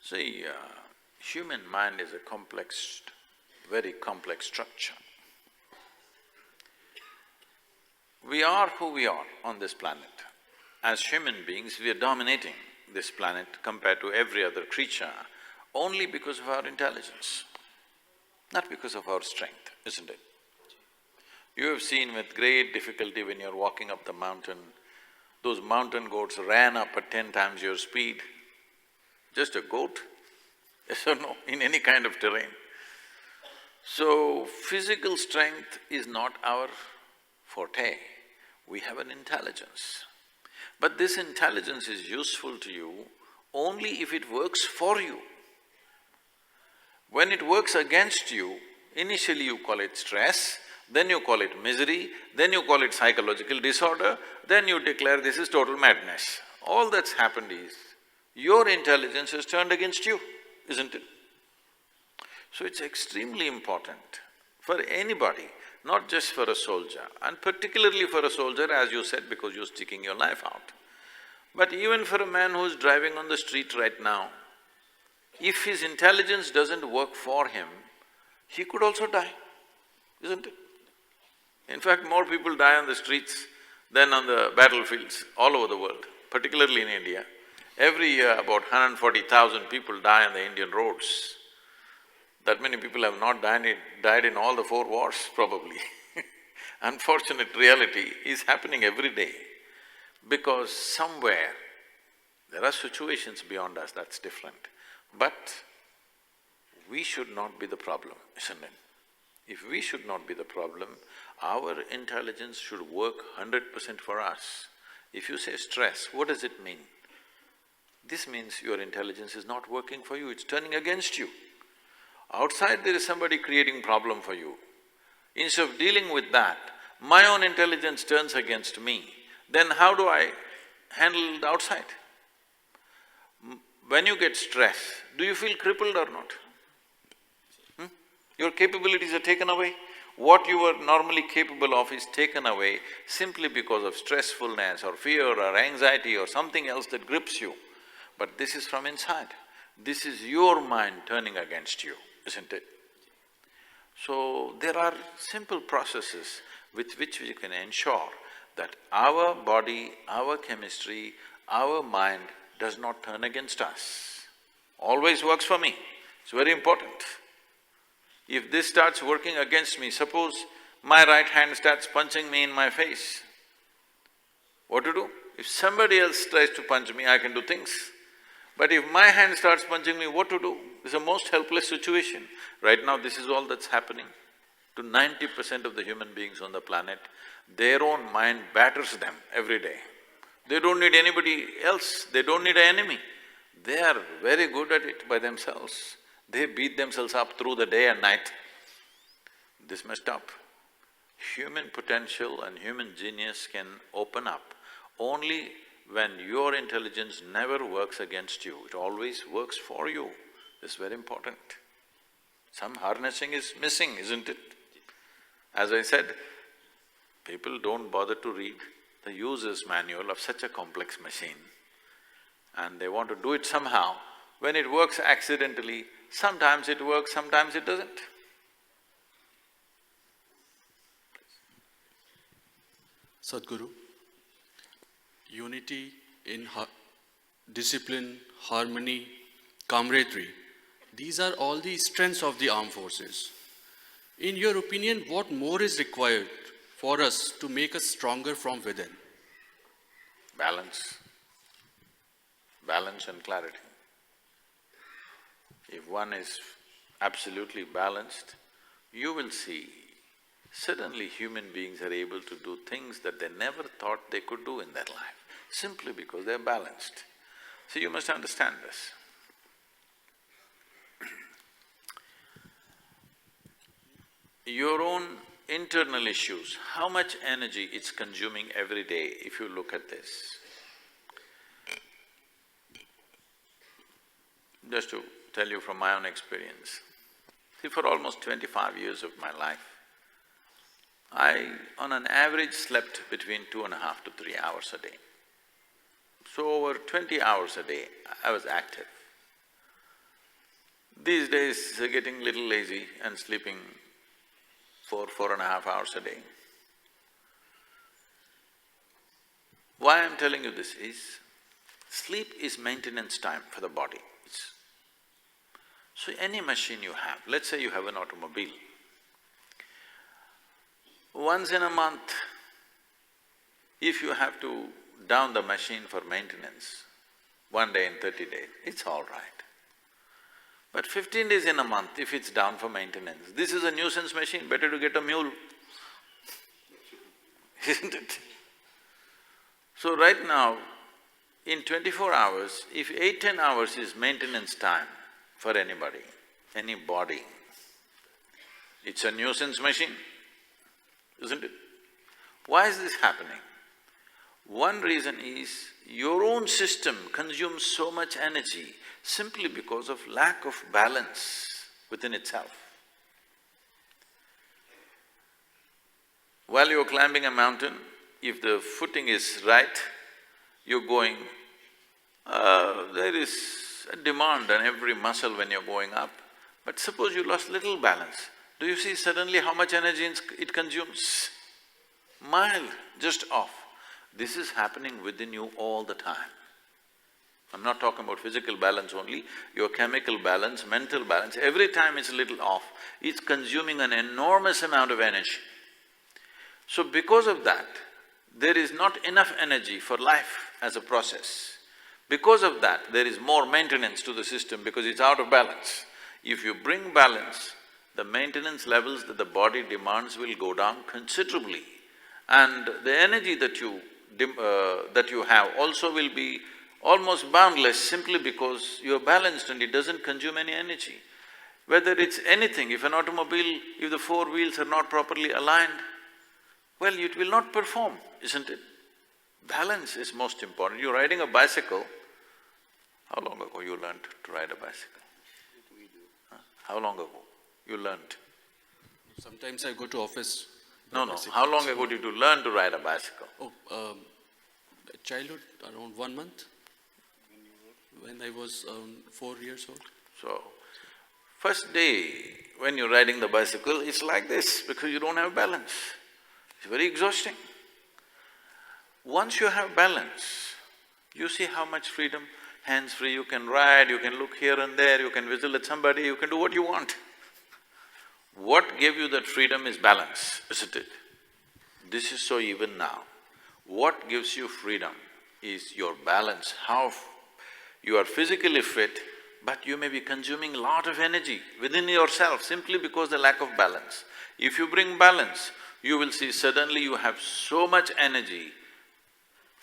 See, human mind is a complex, very complex structure. We are who we are on this planet. As human beings, we are dominating this planet compared to every other creature only because of our intelligence, not because of our strength, isn't it? You have seen with great difficulty when you're walking up the mountain, those mountain goats ran up at 10 times your speed. Just a goat, yes or no, in any kind of terrain. So, physical strength is not our forte, we have an intelligence. But this intelligence is useful to you only if it works for you. When it works against you, initially you call it stress, then you call it misery, then you call it psychological disorder, then you declare this is total madness. All that's happened is, your intelligence has turned against you, isn't it? So it's extremely important for anybody, not just for a soldier, and particularly for a soldier, as you said, because you're sticking your life out. But even for a man who's driving on the street right now, if his intelligence doesn't work for him, he could also die, isn't it? In fact, more people die on the streets than on the battlefields all over the world, particularly in India. Every year, about 140,000 people die on the Indian roads. That many people have not died in all the 4 wars, probably. Unfortunate reality is happening every day because somewhere there are situations beyond us, that's different. But we should not be the problem, isn't it? If we should not be the problem, our intelligence should work 100% for us. If you say stress, what does it mean? This means your intelligence is not working for you, it's turning against you. Outside there is somebody creating problem for you. Instead of dealing with that, my own intelligence turns against me, then how do I handle the outside? When you get stress, do you feel crippled or not? Your capabilities are taken away. What you were normally capable of is taken away simply because of stressfulness or fear or anxiety or something else that grips you. But this is from inside. This is your mind turning against you, isn't it? So, there are simple processes with which we can ensure that our body, our chemistry, our mind does not turn against us. Always works for me, it's very important. If this starts working against me, suppose my right hand starts punching me in my face, what to do? If somebody else tries to punch me, I can do things. But if my hand starts punching me, what to do? It's a most helpless situation. Right now, this is all that's happening to 90% of the human beings on the planet. Their own mind batters them every day. They don't need anybody else, they don't need an enemy. They are very good at it by themselves. They beat themselves up through the day and night. This must stop. Human potential and human genius can open up only when your intelligence never works against you, it always works for you. This is very important. Some harnessing is missing, isn't it? As I said, people don't bother to read the user's manual of such a complex machine and they want to do it somehow. When it works accidentally, sometimes it works, sometimes it doesn't. Sadhguru, unity in discipline, harmony, camaraderie, these are all the strengths of the armed forces. In your opinion, what more is required for us to make us stronger from within? Balance. Balance and clarity. If one is absolutely balanced, you will see suddenly human beings are able to do things that they never thought they could do in their life, simply because they're balanced. So you must understand this. Your own internal issues, how much energy it's consuming every day if you look at this. Just to tell you from my own experience, see, for almost 25 years of my life, I, on an average, slept between 2.5 to 3 hours a day. So over 20 hours a day, I was active. These days, getting little lazy and sleeping 4.5 hours a day. Why I'm telling you this is, sleep is maintenance time for the body. So any machine you have, let's say you have an automobile, once in a month, if you have to down the machine for maintenance, 1 day in 30 days, it's all right. But 15 days in a month, if it's down for maintenance, this is a nuisance machine, better to get a mule, isn't it? So right now, in 24 hours, if 8–10 hours is maintenance time for anybody, any body, it's a nuisance machine, isn't it? Why is this happening? One reason is your own system consumes so much energy simply because of lack of balance within itself. While you're climbing a mountain, if the footing is right, you're going, there is a demand on every muscle when you're going up. But suppose you lost little balance, do you see suddenly how much energy it consumes? Mild, just off. This is happening within you all the time. I'm not talking about physical balance only, your chemical balance, mental balance, every time it's a little off, it's consuming an enormous amount of energy. So because of that, there is not enough energy for life as a process. Because of that, there is more maintenance to the system because it's out of balance. If you bring balance, the maintenance levels that the body demands will go down considerably, and the energy that you have also will be almost boundless simply because you're balanced and it doesn't consume any energy. Whether it's anything, if an automobile, if the four wheels are not properly aligned, well, it will not perform, isn't it? Balance is most important. You're riding a bicycle, how long ago you learned to ride a bicycle? Huh? How long ago you learned? Sometimes I go to office. No, how long ago did you learn to ride a bicycle? Childhood, around 1 month, when I was 4 years old. So, first day when you're riding the bicycle, it's like this because you don't have balance. It's very exhausting. Once you have balance, you see how much freedom, hands-free, you can ride, you can look here and there, you can whistle at somebody, you can do what you want. What gave you that freedom is balance, isn't it? This is so even now. What gives you freedom is your balance, how you are physically fit, but you may be consuming a lot of energy within yourself simply because the lack of balance. If you bring balance, you will see suddenly you have so much energy.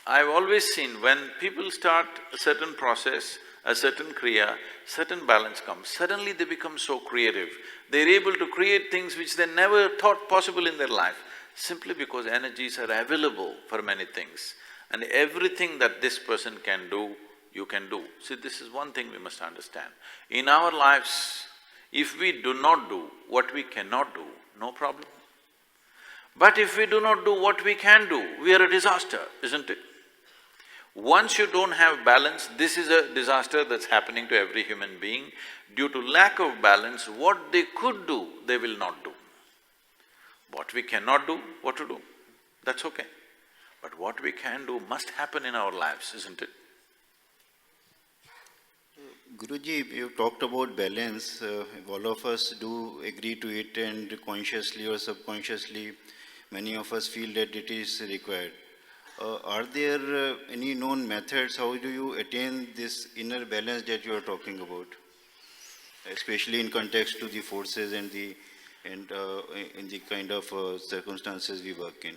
I've always seen when people start a certain process, a certain kriya, certain balance comes, suddenly they become so creative. They're able to create things which they never thought possible in their life, simply because energies are available for many things. And everything that this person can do, you can do. See, this is one thing we must understand. In our lives, if we do not do what we cannot do, no problem. But if we do not do what we can do, we are a disaster, isn't it? Once you don't have balance, this is a disaster that's happening to every human being. Due to lack of balance, what they could do, they will not do. What we cannot do, what to do? That's okay. But what we can do must happen in our lives, isn't it? Guruji, you talked about balance. All of us do agree to it, and consciously or subconsciously, many of us feel that it is required. Are there any known methods? How do you attain this inner balance that you are talking about, especially in context to the forces and in the kind of circumstances we work in?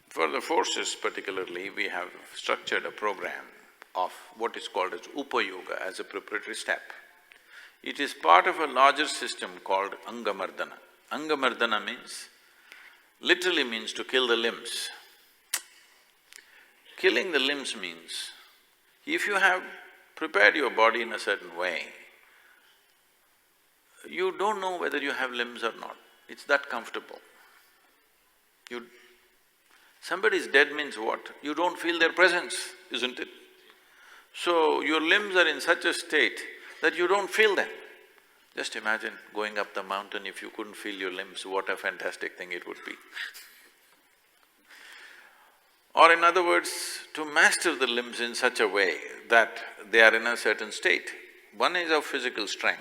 For the forces particularly, we have structured a program of what is called as Upayoga as a preparatory step. It is part of a larger system called Angamardana. Angamardana literally means to kill the limbs. Killing the limbs means, if you have prepared your body in a certain way, you don't know whether you have limbs or not, it's that comfortable. Somebody is dead means what? You don't feel their presence, isn't it? So, your limbs are in such a state that you don't feel them. Just imagine going up the mountain, if you couldn't feel your limbs, what a fantastic thing it would be. Or in other words, to master the limbs in such a way that they are in a certain state. One is of physical strength,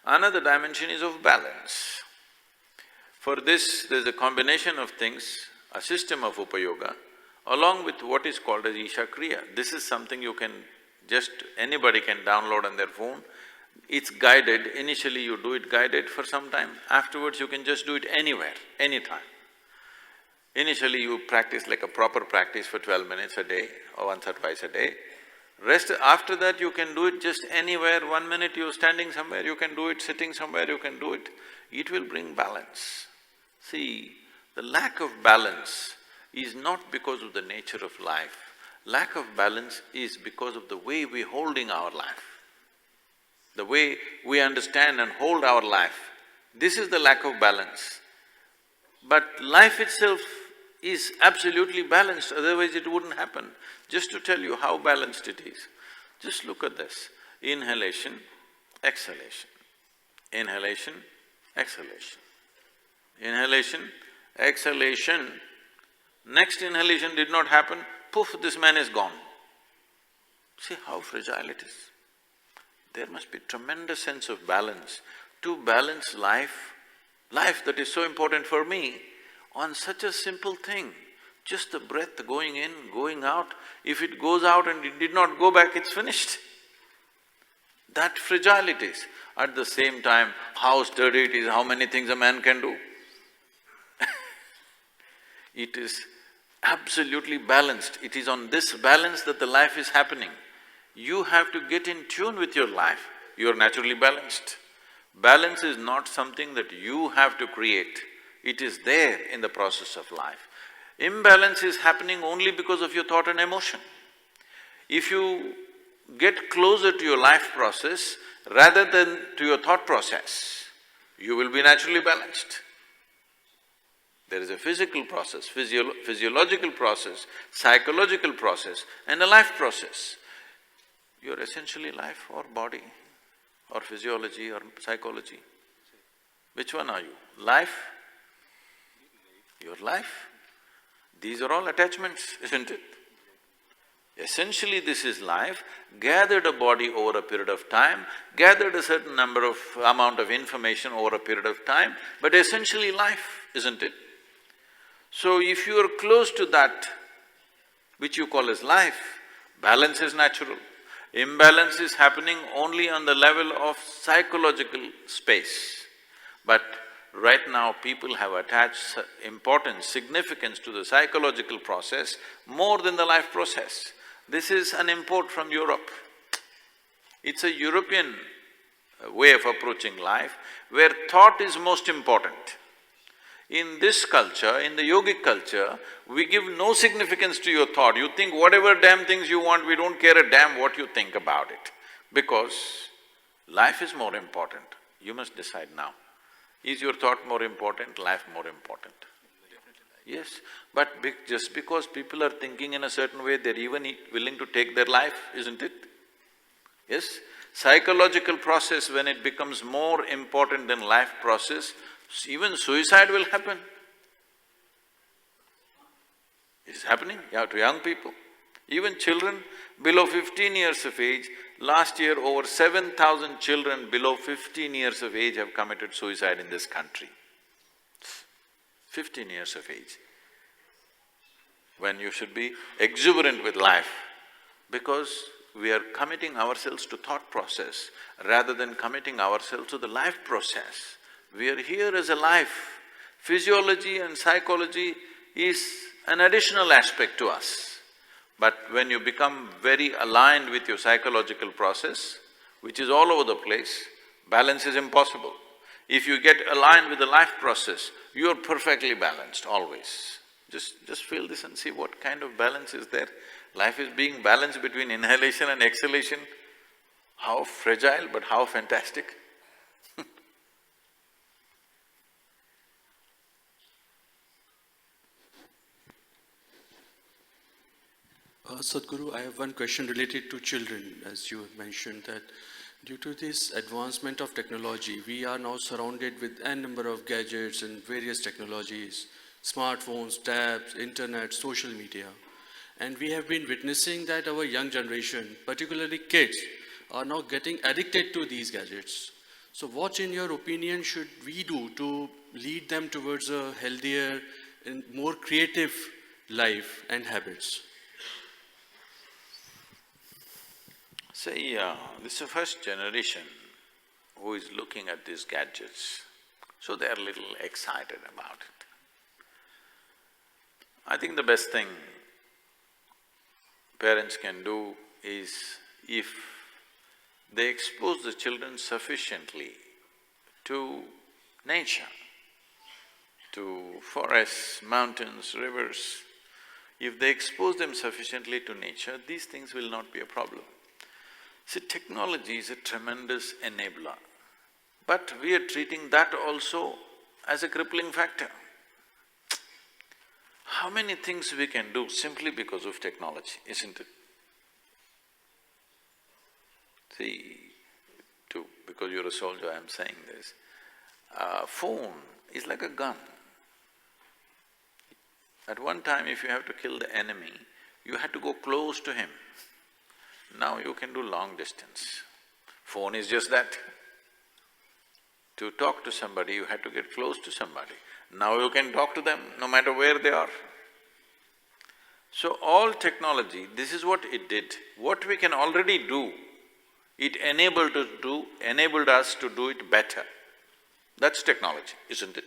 another dimension is of balance. For this, there's a combination of things, a system of Upayoga, along with what is called as Isha Kriya. This is something you can anybody can download on their phone. It's guided, initially you do it guided for some time, afterwards you can just do it anywhere, anytime. Initially you practice like a proper practice for 12 minutes a day or once or twice a day. Rest, after that you can do it just anywhere. 1 minute you're standing somewhere, you can do it, sitting somewhere, you can do it. It will bring balance. See, the lack of balance is not because of the nature of life. Lack of balance is because of the way we're holding our life, the way we understand and hold our life. This is the lack of balance. But life itself is absolutely balanced, otherwise it wouldn't happen. Just to tell you how balanced it is, just look at this. Inhalation, exhalation, inhalation, exhalation, inhalation, exhalation. Next inhalation did not happen, poof, this man is gone. See how fragile it is. There must be tremendous sense of balance to balance life that is so important for me, on such a simple thing. Just the breath going in, going out. If it goes out and it did not go back, it's finished. That fragile it is. At the same time, how sturdy it is, how many things a man can do. It is absolutely balanced. It is on this balance that the life is happening. You have to get in tune with your life. You are naturally balanced. Balance is not something that you have to create. It is there in the process of life. Imbalance is happening only because of your thought and emotion. If you get closer to your life process rather than to your thought process, you will be naturally balanced. There is a physical process, physiological process, psychological process, and a life process. You're essentially life or body, or physiology or psychology. Which one are you? Life? Your life? These are all attachments, isn't it? Essentially this is life, gathered a body over a period of time, gathered a certain amount of information over a period of time, but essentially life, isn't it? So if you are close to that, which you call as life, balance is natural. Imbalance is happening only on the level of psychological space. But right now people have attached importance, significance to the psychological process more than the life process. This is an import from Europe. It's a European way of approaching life, where thought is most important. In this culture, in the yogic culture, we give no significance to your thought. You think whatever damn things you want, we don't care a damn what you think about it. Because life is more important. You must decide now. Is your thought more important, life more important? Yes, but just because people are thinking in a certain way, they're even willing to take their life, isn't it? Yes? Psychological process, when it becomes more important than life process, even suicide will happen. It is happening, to young people. Even children below 15 years of age, last year over 7,000 children below 15 years of age have committed suicide in this country. 15 years of age. When you should be exuberant with life, because we are committing ourselves to thought process rather than committing ourselves to the life process. We are here as a life. Physiology and psychology is an additional aspect to us. But when you become very aligned with your psychological process, which is all over the place, balance is impossible. If you get aligned with the life process, you are perfectly balanced, always. Just feel this and see what kind of balance is there. Life is being balanced between inhalation and exhalation. How fragile, but how fantastic. Sadhguru, I have one question related to children. As you mentioned that due to this advancement of technology, we are now surrounded with n number of gadgets and various technologies, smartphones, tabs, internet, social media. And we have been witnessing that our young generation, particularly kids, are now getting addicted to these gadgets. So what in your opinion should we do to lead them towards a healthier and more creative life and habits? See, this is the first generation who is looking at these gadgets, so they are a little excited about it. I think the best thing parents can do is, if they expose the children sufficiently to nature, to forests, mountains, rivers, if they expose them sufficiently to nature, these things will not be a problem. See, technology is a tremendous enabler, but we are treating that also as a crippling factor. How many things we can do simply because of technology, isn't it? See, because you're a soldier, I'm saying this. Phone is like a gun. At one time, if you have to kill the enemy, you had to go close to him. Now you can do long distance. Phone is just that. To talk to somebody, you had to get close to somebody. Now you can talk to them no matter where they are. So all technology, this is what it did. What we can already do, it enabled us to do it better. That's technology, isn't it?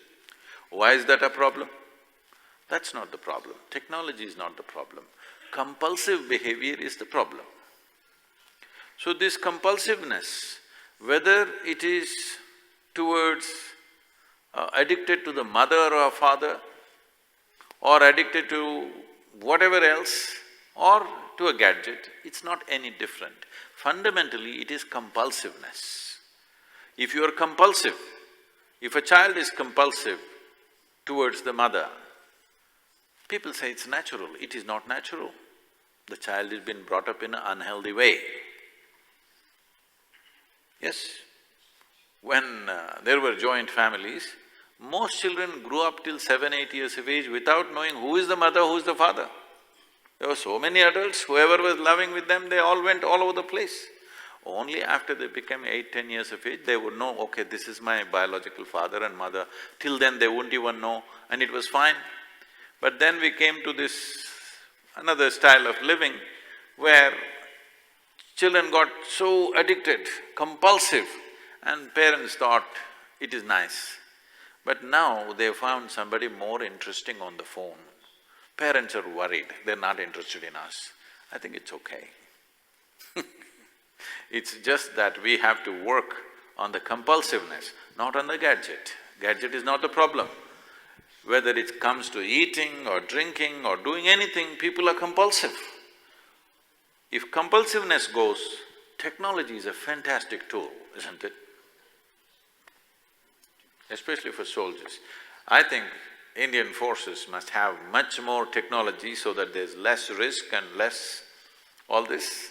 Why is that a problem? That's not the problem. Technology is not the problem. Compulsive behavior is the problem. So this compulsiveness, whether it is towards addicted to the mother or father, or addicted to whatever else, or to a gadget, it's not any different. Fundamentally, it is compulsiveness. If you are compulsive, if a child is compulsive towards the mother, people say it's natural. It is not natural. The child has been brought up in an unhealthy way. Yes, when there were joint families, most children grew up till 7, 8 years of age without knowing who is the mother, who is the father. There were so many adults, whoever was loving with them, they all went all over the place. Only after they became 8, 10 years of age, they would know, okay, this is my biological father and mother. Till then they wouldn't even know, and it was fine. But then we came to this another style of living where children got so addicted, compulsive, and parents thought it is nice. But now they found somebody more interesting on the phone. Parents are worried, they're not interested in us. I think it's okay. It's just that we have to work on the compulsiveness, not on the gadget. Gadget is not the problem. Whether it comes to eating or drinking or doing anything, people are compulsive. If compulsiveness goes, technology is a fantastic tool, isn't it? Especially for soldiers. I think Indian forces must have much more technology so that there's less risk and less all this.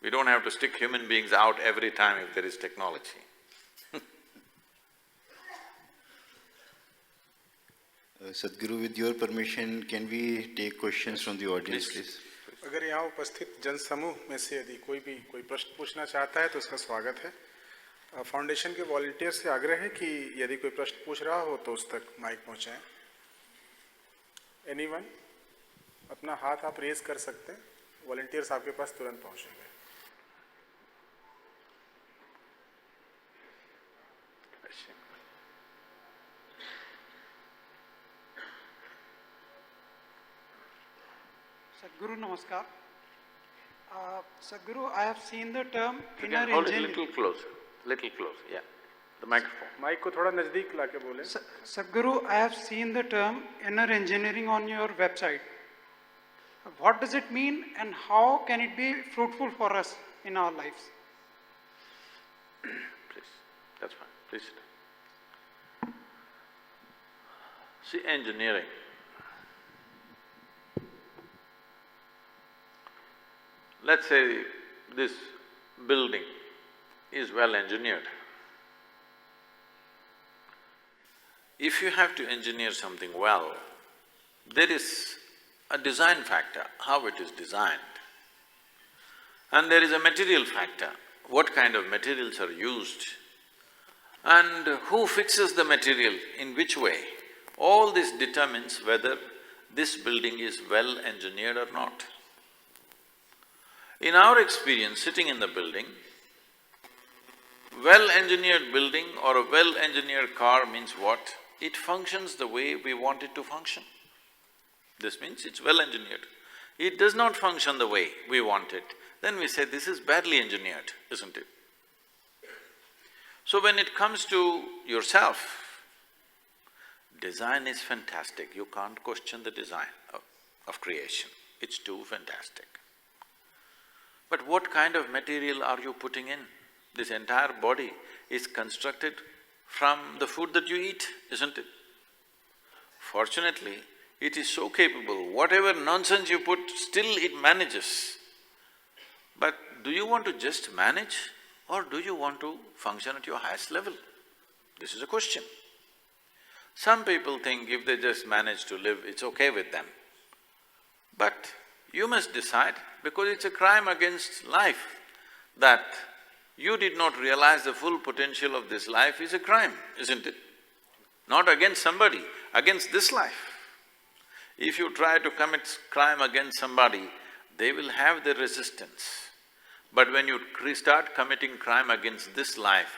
We don't have to stick human beings out every time if there is technology. Sadhguru, with your permission, can we take questions from the audience, please? अगर यहाँ उपस्थित जनसमूह में से यदि कोई प्रश्न पूछना चाहता है तो उसका स्वागत है। फाउंडेशन के वॉलंटियर से आग्रह है कि यदि कोई प्रश्न पूछ रहा हो तो उस तक माइक पहुँचाएं। एनीवन? अपना हाथ आप रेज कर सकते हैं, वॉलंटियर्स आपके पास तुरंत पहुँचेंगे। Sadhguru, namaskar. Sadhguru, I have seen the term inner engineering. Hold it little close, yeah. The microphone. Mic को थोड़ा नजदीक लाके बोले। Sadhguru, I have seen the term inner engineering on your website. What does it mean and how can it be fruitful for us in our lives? Please, that's fine, please sit. See, engineering. Let's say this building is well engineered. If you have to engineer something well, there is a design factor, how it is designed. And there is a material factor, what kind of materials are used, and who fixes the material, in which way. All this determines whether this building is well engineered or not. In our experience, sitting in the building, well-engineered building or a well-engineered car means what? It functions the way we want it to function. This means it's well-engineered. It does not function the way we want it, then we say this is badly engineered, isn't it? So when it comes to yourself, design is fantastic, you can't question the design of creation, it's too fantastic. But what kind of material are you putting in? This entire body is constructed from the food that you eat, isn't it? Fortunately, it is so capable, whatever nonsense you put, still it manages. But do you want to just manage or do you want to function at your highest level? This is a question. Some people think if they just manage to live, it's okay with them. But you must decide, because it's a crime against life that you did not realize the full potential of this life is a crime, isn't it? Not against somebody, against this life. If you try to commit crime against somebody, they will have the resistance. But when you start committing crime against this life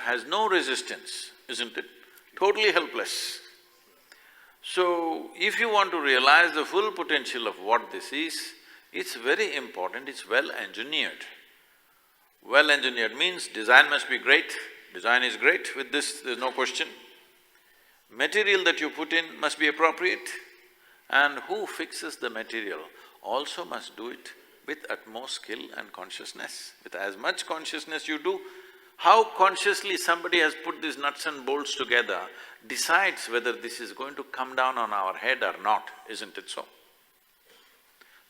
has no resistance, isn't it? Totally helpless. So, if you want to realize the full potential of what this is, it's very important, it's well engineered. Well engineered means design must be great, design is great, with this there's no question. Material that you put in must be appropriate, and who fixes the material also must do it with utmost skill and consciousness. With as much consciousness you do, how consciously somebody has put these nuts and bolts together decides whether this is going to come down on our head or not, isn't it so?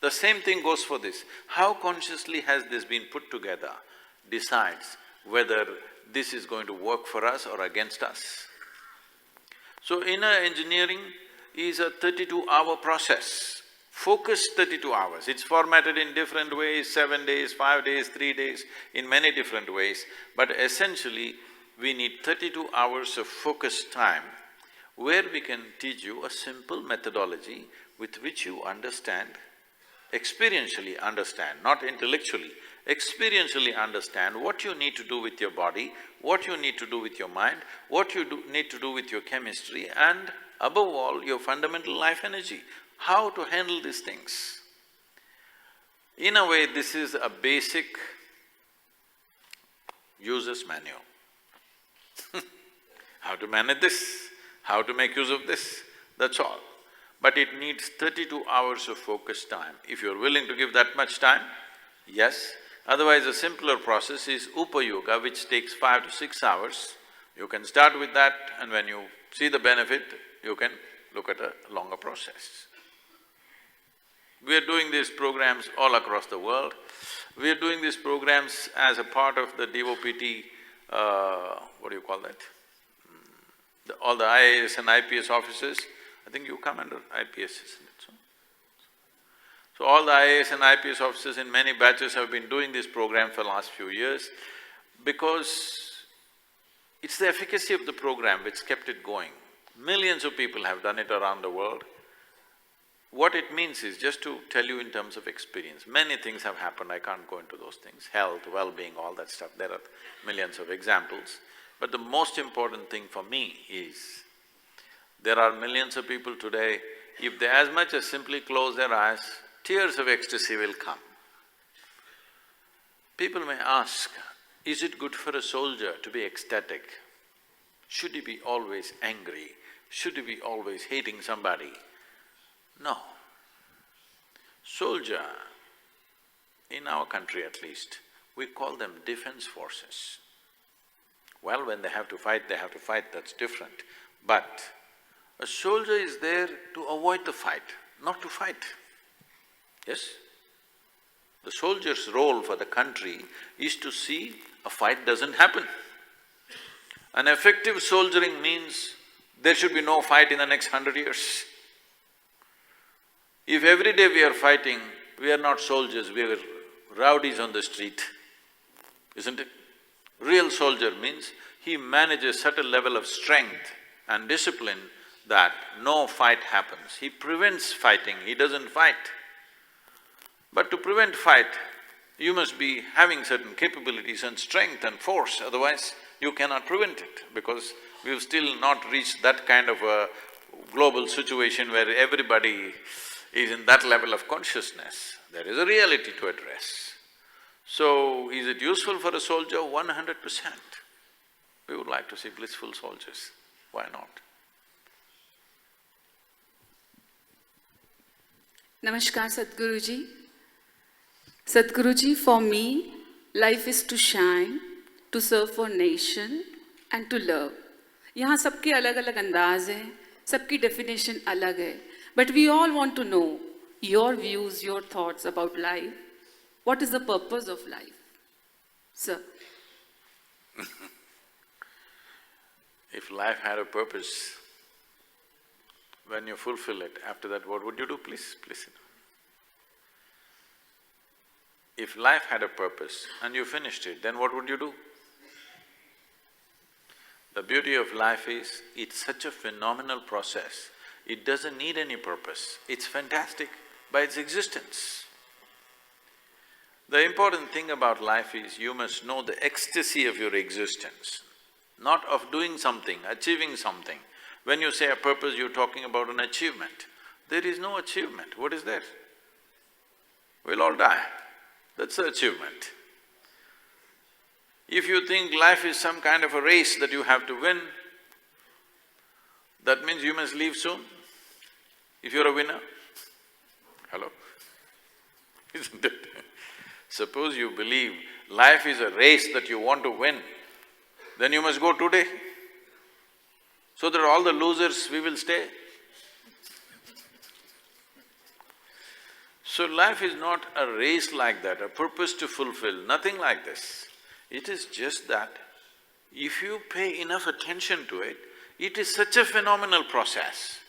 The same thing goes for this. How consciously has this been put together decides whether this is going to work for us or against us. So inner engineering is a 32-hour process, focused 32 hours. It's formatted in different ways, 7 days, 5 days, 3 days, in many different ways. But essentially, we need 32 hours of focused time where we can teach you a simple methodology with which you understand, experientially understand, not intellectually, experientially understand what you need to do with your body, what you need to do with your mind, what you need to do with your chemistry, and above all, your fundamental life energy, how to handle these things. In a way, this is a basic user's manual. How to manage this, how to make use of this, that's all. But it needs 32 hours of focused time. If you're willing to give that much time, yes. Otherwise, a simpler process is Upa Yoga, which takes 5 to 6 hours. You can start with that, and when you see the benefit, you can look at a longer process. We are doing these programs all across the world. We are doing these programs as a part of the DOPT, what do you call that? All the IAS and IPS officers, I think you come under IPS, isn't it so? So all the IAS and IPS officers in many batches have been doing this program for the last few years because it's the efficacy of the program which kept it going. Millions of people have done it around the world. What it means is, just to tell you in terms of experience, many things have happened, I can't go into those things, health, well-being, all that stuff, there are millions of examples. But the most important thing for me is, there are millions of people today, if they as much as simply close their eyes, tears of ecstasy will come. People may ask, is it good for a soldier to be ecstatic? Should he be always angry? Should he be always hating somebody? No. Soldier, in our country at least, we call them defense forces. Well, when they have to fight, that's different. But a soldier is there to avoid the fight, not to fight. Yes? The soldier's role for the country is to see a fight doesn't happen. An effective soldiering means there should be no fight in the next 100 years. If every day we are fighting, we are not soldiers, we are rowdies on the street, isn't it? Real soldier means he manages such a level of strength and discipline that no fight happens. He prevents fighting, he doesn't fight. But to prevent fight, you must be having certain capabilities and strength and force, otherwise you cannot prevent it, because we've still not reached that kind of a global situation where everybody is in that level of consciousness. There is a reality to address. So, is it useful for a soldier? 100%. We would like to see blissful soldiers. Why not? Namaskar, Sadhguruji. Sadhguruji, for me, life is to shine, to serve for nation and to love. यहाँ सबके अलग-अलग अंदाज है, सबकी definition अलग है. But we all want to know your views, your thoughts about life. What is the purpose of life, sir? If life had a purpose, when you fulfill it, after that what would you do? Please sit down. If life had a purpose and you finished it, then what would you do? The beauty of life is, it's such a phenomenal process, it doesn't need any purpose, it's fantastic by its existence. The important thing about life is you must know the ecstasy of your existence, not of doing something, achieving something. When you say a purpose, you're talking about an achievement. There is no achievement, what is there? We'll all die, that's the achievement. If you think life is some kind of a race that you have to win, that means you must leave soon, if you're a winner. Hello? Isn't it? Suppose you believe life is a race that you want to win, then you must go today, so that all the losers, we will stay. So life is not a race like that, a purpose to fulfill, nothing like this. It is just that if you pay enough attention to it, it is such a phenomenal process,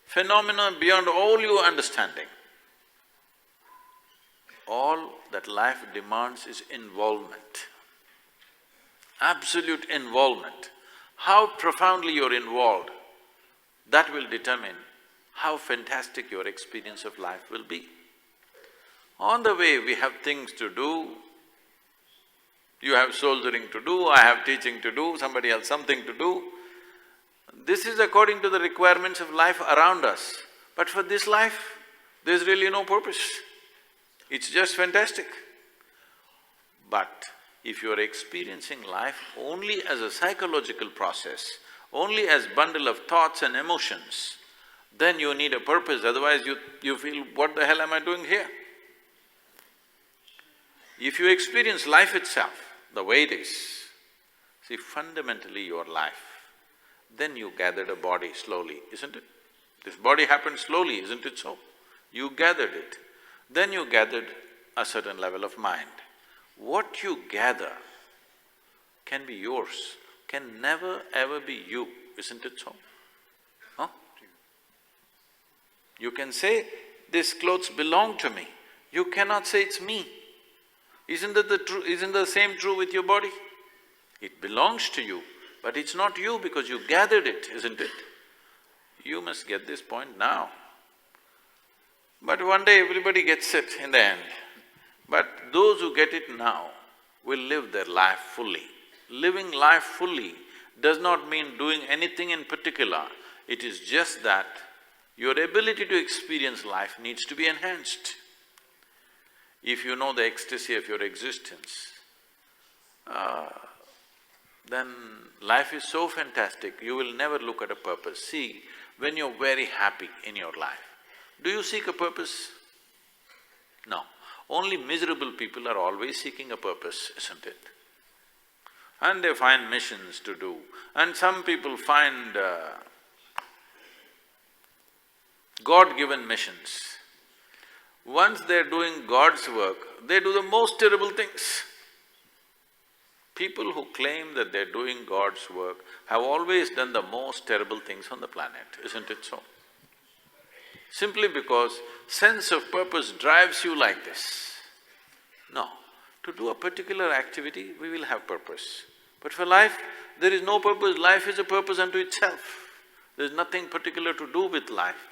phenomenal beyond all your understanding. All that life demands is involvement, absolute involvement. How profoundly you're involved, that will determine how fantastic your experience of life will be. On the way, we have things to do. You have soldiering to do, I have teaching to do, somebody else something to do. This is according to the requirements of life around us. But for this life, there's really no purpose. It's just fantastic. But if you're experiencing life only as a psychological process, only as bundle of thoughts and emotions, then you need a purpose, otherwise you feel, what the hell am I doing here? If you experience life itself, the way it is, see, fundamentally your life, then you gathered a body slowly, isn't it? This body happened slowly, isn't it so? You gathered it, then you gathered a certain level of mind. What you gather can be yours, can never ever be you, isn't it so? Huh? You can say, these clothes belong to me, you cannot say it's me. Isn't the same true with your body? It belongs to you, but it's not you because you gathered it, isn't it? You must get this point now. But one day everybody gets it in the end. But those who get it now will live their life fully. Living life fully does not mean doing anything in particular, it is just that your ability to experience life needs to be enhanced. If you know the ecstasy of your existence, then life is so fantastic, you will never look at a purpose. See, when you're very happy in your life, do you seek a purpose? No. Only miserable people are always seeking a purpose, isn't it? And they find missions to do, and some people find God-given missions. Once they're doing God's work, they do the most terrible things. People who claim that they're doing God's work have always done the most terrible things on the planet, isn't it so? Simply because sense of purpose drives you like this. No, to do a particular activity, we will have purpose. But for life, there is no purpose, life is a purpose unto itself. There's nothing particular to do with life.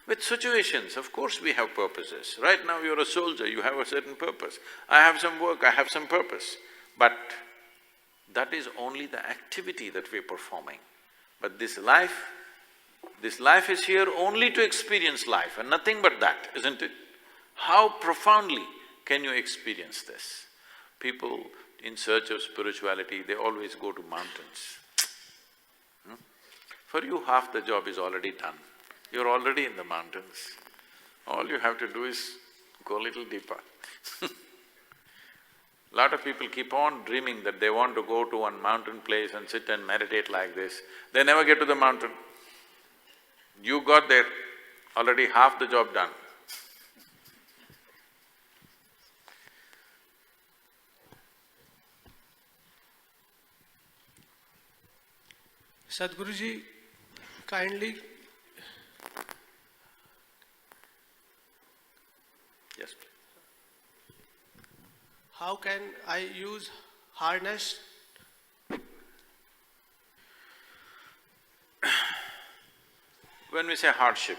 With situations, of course we have purposes. Right now you're a soldier, you have a certain purpose. I have some work, I have some purpose. But that is only the activity that we're performing. But this life is here only to experience life and nothing but that, isn't it? How profoundly can you experience this? People in search of spirituality, they always go to mountains. For you, half the job is already done. You're already in the mountains. All you have to do is go a little deeper. Lot of people keep on dreaming that they want to go to one mountain place and sit and meditate like this. They never get to the mountain. You got there, already half the job done. Sadhguruji, kindly… Yes, how can I use harness? When we say hardship,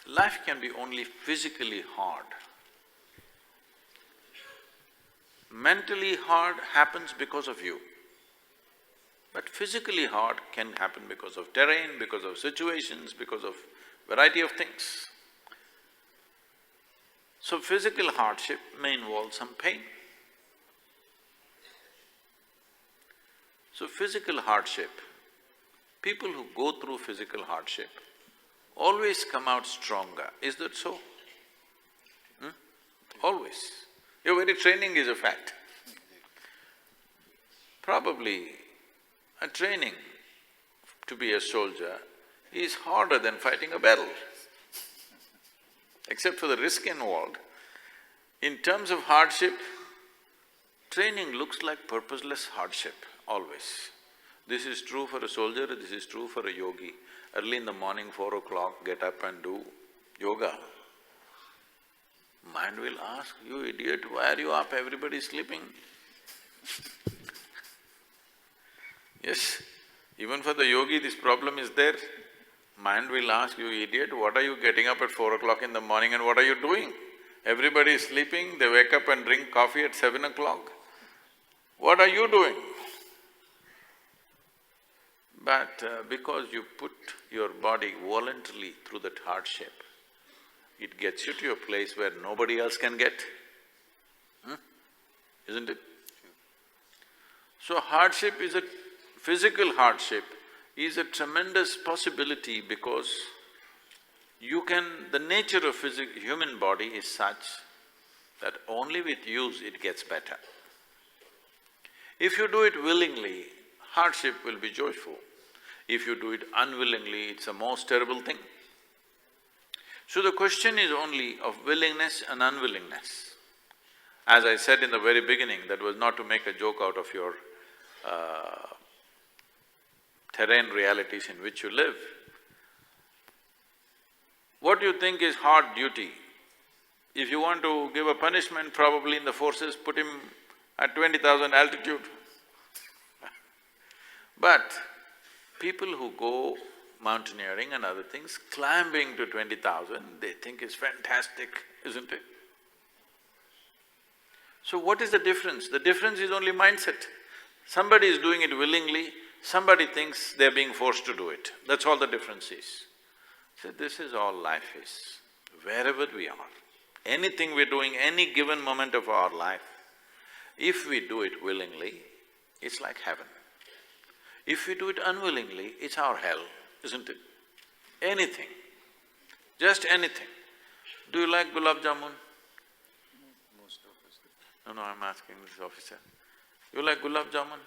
life can be only physically hard. Mentally hard happens because of you. But physically hard can happen because of terrain, because of situations, because of variety of things. So physical hardship may involve some pain. So physical hardship, people who go through physical hardship always come out stronger. Is that so? Always. Your very training is a fact. Probably a training to be a soldier is harder than fighting a battle. Except for the risk involved, in terms of hardship, training looks like purposeless hardship, always. This is true for a soldier, this is true for a yogi. Early in the morning, 4 o'clock, get up and do yoga. Mind will ask, you idiot, why are you up? Everybody is sleeping. Yes, even for the yogi this problem is there. Mind will ask, you idiot, what are you getting up at 4 o'clock in the morning and what are you doing? Everybody is sleeping, they wake up and drink coffee at 7 o'clock. What are you doing? But because you put your body voluntarily through that hardship, it gets you to a place where nobody else can get, isn't it? So hardship is a… physical hardship is a tremendous possibility because you can… the nature of human body is such that only with use it gets better. If you do it willingly, hardship will be joyful. If you do it unwillingly, it's a most terrible thing. So the question is only of willingness and unwillingness. As I said in the very beginning, that was not to make a joke out of your terrain realities in which you live. What do you think is hard duty? If you want to give a punishment, probably in the forces, put him at 20,000 altitude. But people who go mountaineering and other things, climbing to 20,000, they think it's fantastic, isn't it? So what is the difference? The difference is only mindset. Somebody is doing it willingly, somebody thinks they're being forced to do it. That's all the difference is. So this is all life is. Wherever we are, anything we're doing, any given moment of our life, if we do it willingly, it's like heaven. If we do it unwillingly, it's our hell, isn't it? Anything, just anything. Do you like gulab jamun? Most of us do. No, I'm asking this officer. You like gulab jamun?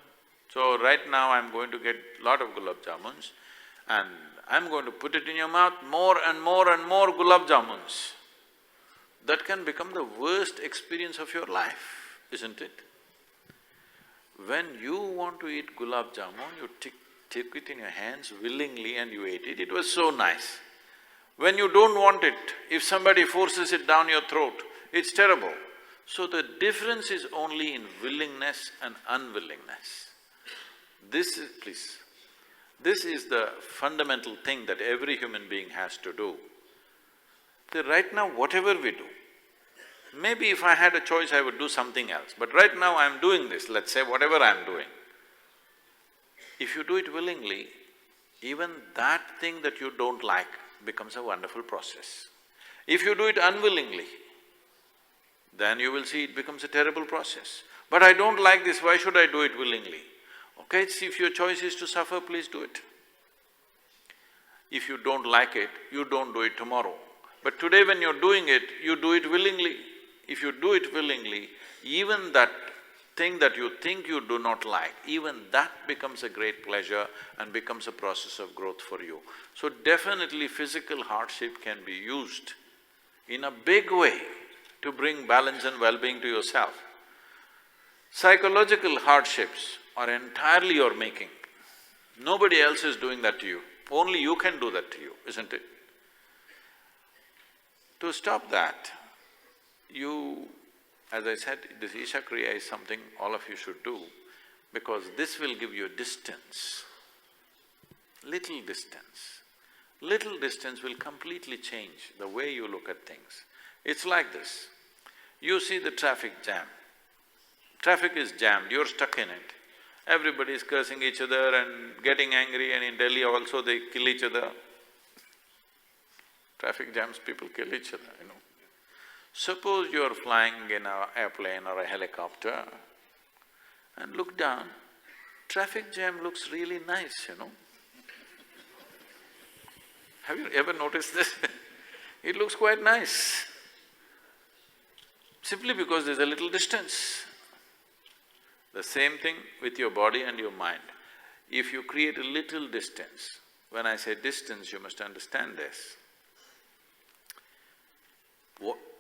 So right now I'm going to get lot of gulab jamuns and I'm going to put it in your mouth, more and more and more gulab jamuns. That can become the worst experience of your life, isn't it? When you want to eat gulab jamun, you take it in your hands willingly and you ate it, it was so nice. When you don't want it, if somebody forces it down your throat, it's terrible. So the difference is only in willingness and unwillingness. This is the fundamental thing that every human being has to do. So right now, whatever we do, maybe if I had a choice, I would do something else, but right now I'm doing this, let's say whatever I'm doing. If you do it willingly, even that thing that you don't like becomes a wonderful process. If you do it unwillingly, then you will see it becomes a terrible process. But I don't like this, why should I do it willingly? Okay, see, if your choice is to suffer, please do it. If you don't like it, you don't do it tomorrow. But today when you're doing it, you do it willingly. If you do it willingly, even that thing that you think you do not like, even that becomes a great pleasure and becomes a process of growth for you. So definitely physical hardship can be used in a big way to bring balance and well-being to yourself. Psychological hardships are entirely your making. Nobody else is doing that to you, only you can do that to you, isn't it? To stop that, you As I said, this Isha Kriya is something all of you should do, because this will give you distance, little distance. Little distance will completely change the way you look at things. It's like this, you see the traffic jam. Traffic is jammed, you're stuck in it. Everybody is cursing each other and getting angry, and in Delhi also they kill each other. Traffic jams, people kill each other, you know. Suppose you're flying in an airplane or a helicopter and look down, traffic jam looks really nice, you know. Have you ever noticed this? It looks quite nice, simply because there's a little distance. The same thing with your body and your mind. If you create a little distance, when I say distance, you must understand this.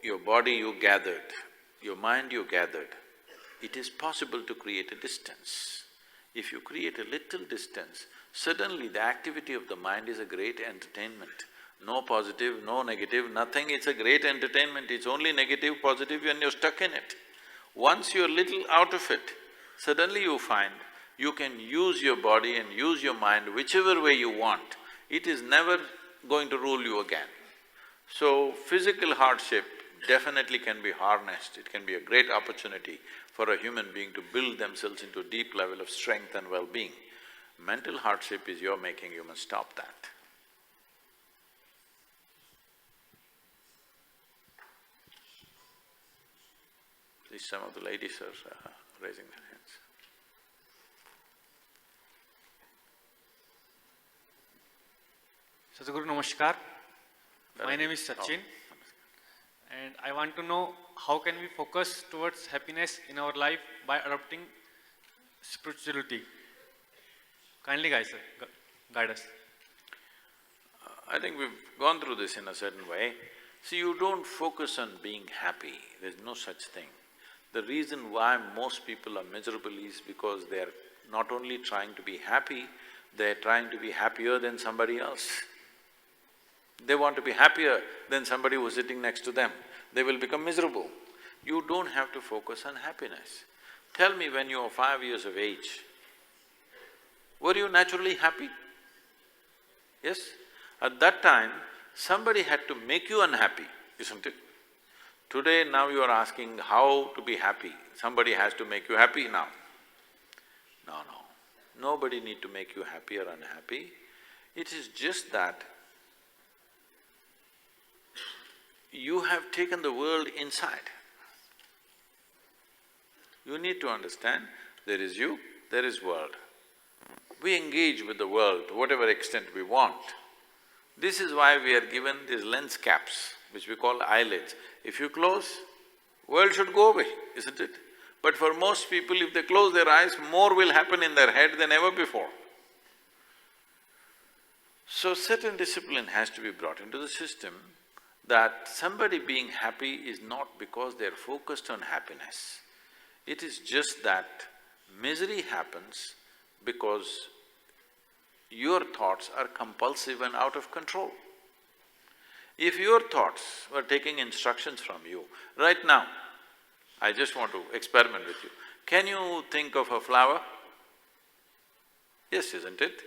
Your body you gathered, your mind you gathered, it is possible to create a distance. If you create a little distance, suddenly the activity of the mind is a great entertainment. No positive, no negative, nothing, it's a great entertainment, it's only negative, positive, and you're stuck in it. Once you're little out of it, suddenly you find you can use your body and use your mind whichever way you want. It is never going to rule you again. So, physical hardship definitely can be harnessed, it can be a great opportunity for a human being to build themselves into a deep level of strength and well-being. Mental hardship is your making, you must stop that. Please, some of the ladies are raising their hands. Sadhguru, namaskar. My name is Sachin, and I want to know how can we focus towards happiness in our life by adopting spirituality. Kindly guide us. I think we've gone through this in a certain way. See, you don't focus on being happy, there's no such thing. The reason why most people are miserable is because they're not only trying to be happy, they're trying to be happier than somebody else. They want to be happier than somebody who's sitting next to them, they will become miserable. You don't have to focus on happiness. Tell me, when you were 5 years of age, were you naturally happy? Yes? At that time, somebody had to make you unhappy, isn't it? Today, now you are asking how to be happy, somebody has to make you happy now. No, nobody need to make you happy or unhappy. It is just that you have taken the world inside. You need to understand, there is you, there is world. We engage with the world to whatever extent we want. This is why we are given these lens caps, which we call eyelids. If you close, world should go away, isn't it? But for most people, if they close their eyes, more will happen in their head than ever before. So certain discipline has to be brought into the system, that somebody being happy is not because they're focused on happiness. It is just that misery happens because your thoughts are compulsive and out of control. If your thoughts were taking instructions from you, right now, I just want to experiment with you. Can you think of a flower? Yes, isn't it?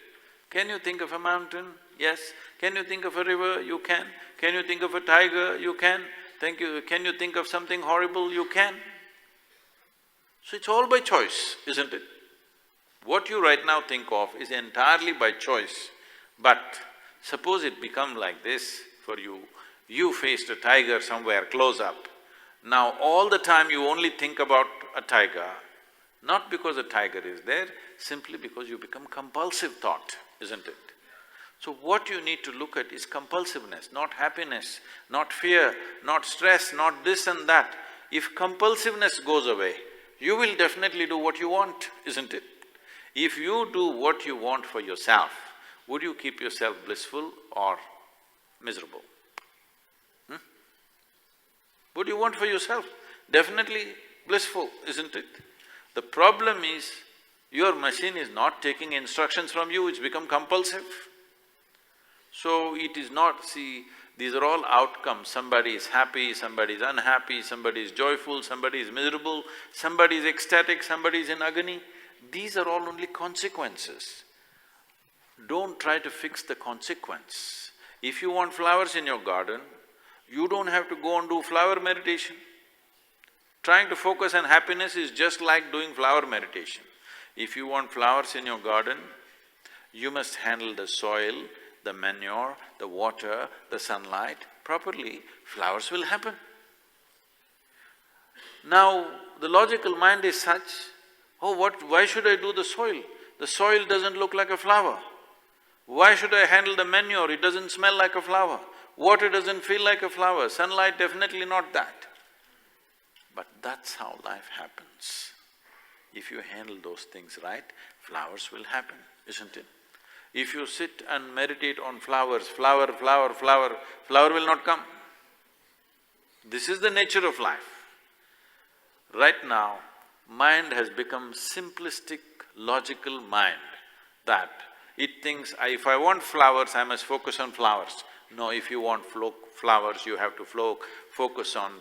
Can you think of a mountain? Yes. Can you think of a river? You can. Can you think of a tiger? You can. Can you think of something horrible? You can. So it's all by choice, isn't it? What you right now think of is entirely by choice, but suppose it become like this for you, you faced a tiger somewhere close up. Now all the time you only think about a tiger, not because a tiger is there, simply because you become compulsive thought, isn't it? So what you need to look at is compulsiveness, not happiness, not fear, not stress, not this and that. If compulsiveness goes away, you will definitely do what you want, isn't it? If you do what you want for yourself, would you keep yourself blissful or miserable? What do you want for yourself? Definitely blissful, isn't it? The problem is, your machine is not taking instructions from you, it's become compulsive. So it is not… see, these are all outcomes. Somebody is happy, somebody is unhappy, somebody is joyful, somebody is miserable, somebody is ecstatic, somebody is in agony. These are all only consequences. Don't try to fix the consequence. If you want flowers in your garden, you don't have to go and do flower meditation. Trying to focus on happiness is just like doing flower meditation. If you want flowers in your garden, you must handle the soil, the manure, the water, the sunlight properly, flowers will happen. Now, the logical mind is such, oh, why should I do the soil? The soil doesn't look like a flower. Why should I handle the manure? It doesn't smell like a flower. Water doesn't feel like a flower. Sunlight, definitely not that. But that's how life happens. If you handle those things right, flowers will happen, isn't it? If you sit and meditate on flowers, flower, flower, flower, flower will not come. This is the nature of life. Right now, mind has become simplistic, logical mind that it thinks, if I want flowers, I must focus on flowers. No, if you want flowers, you have to focus on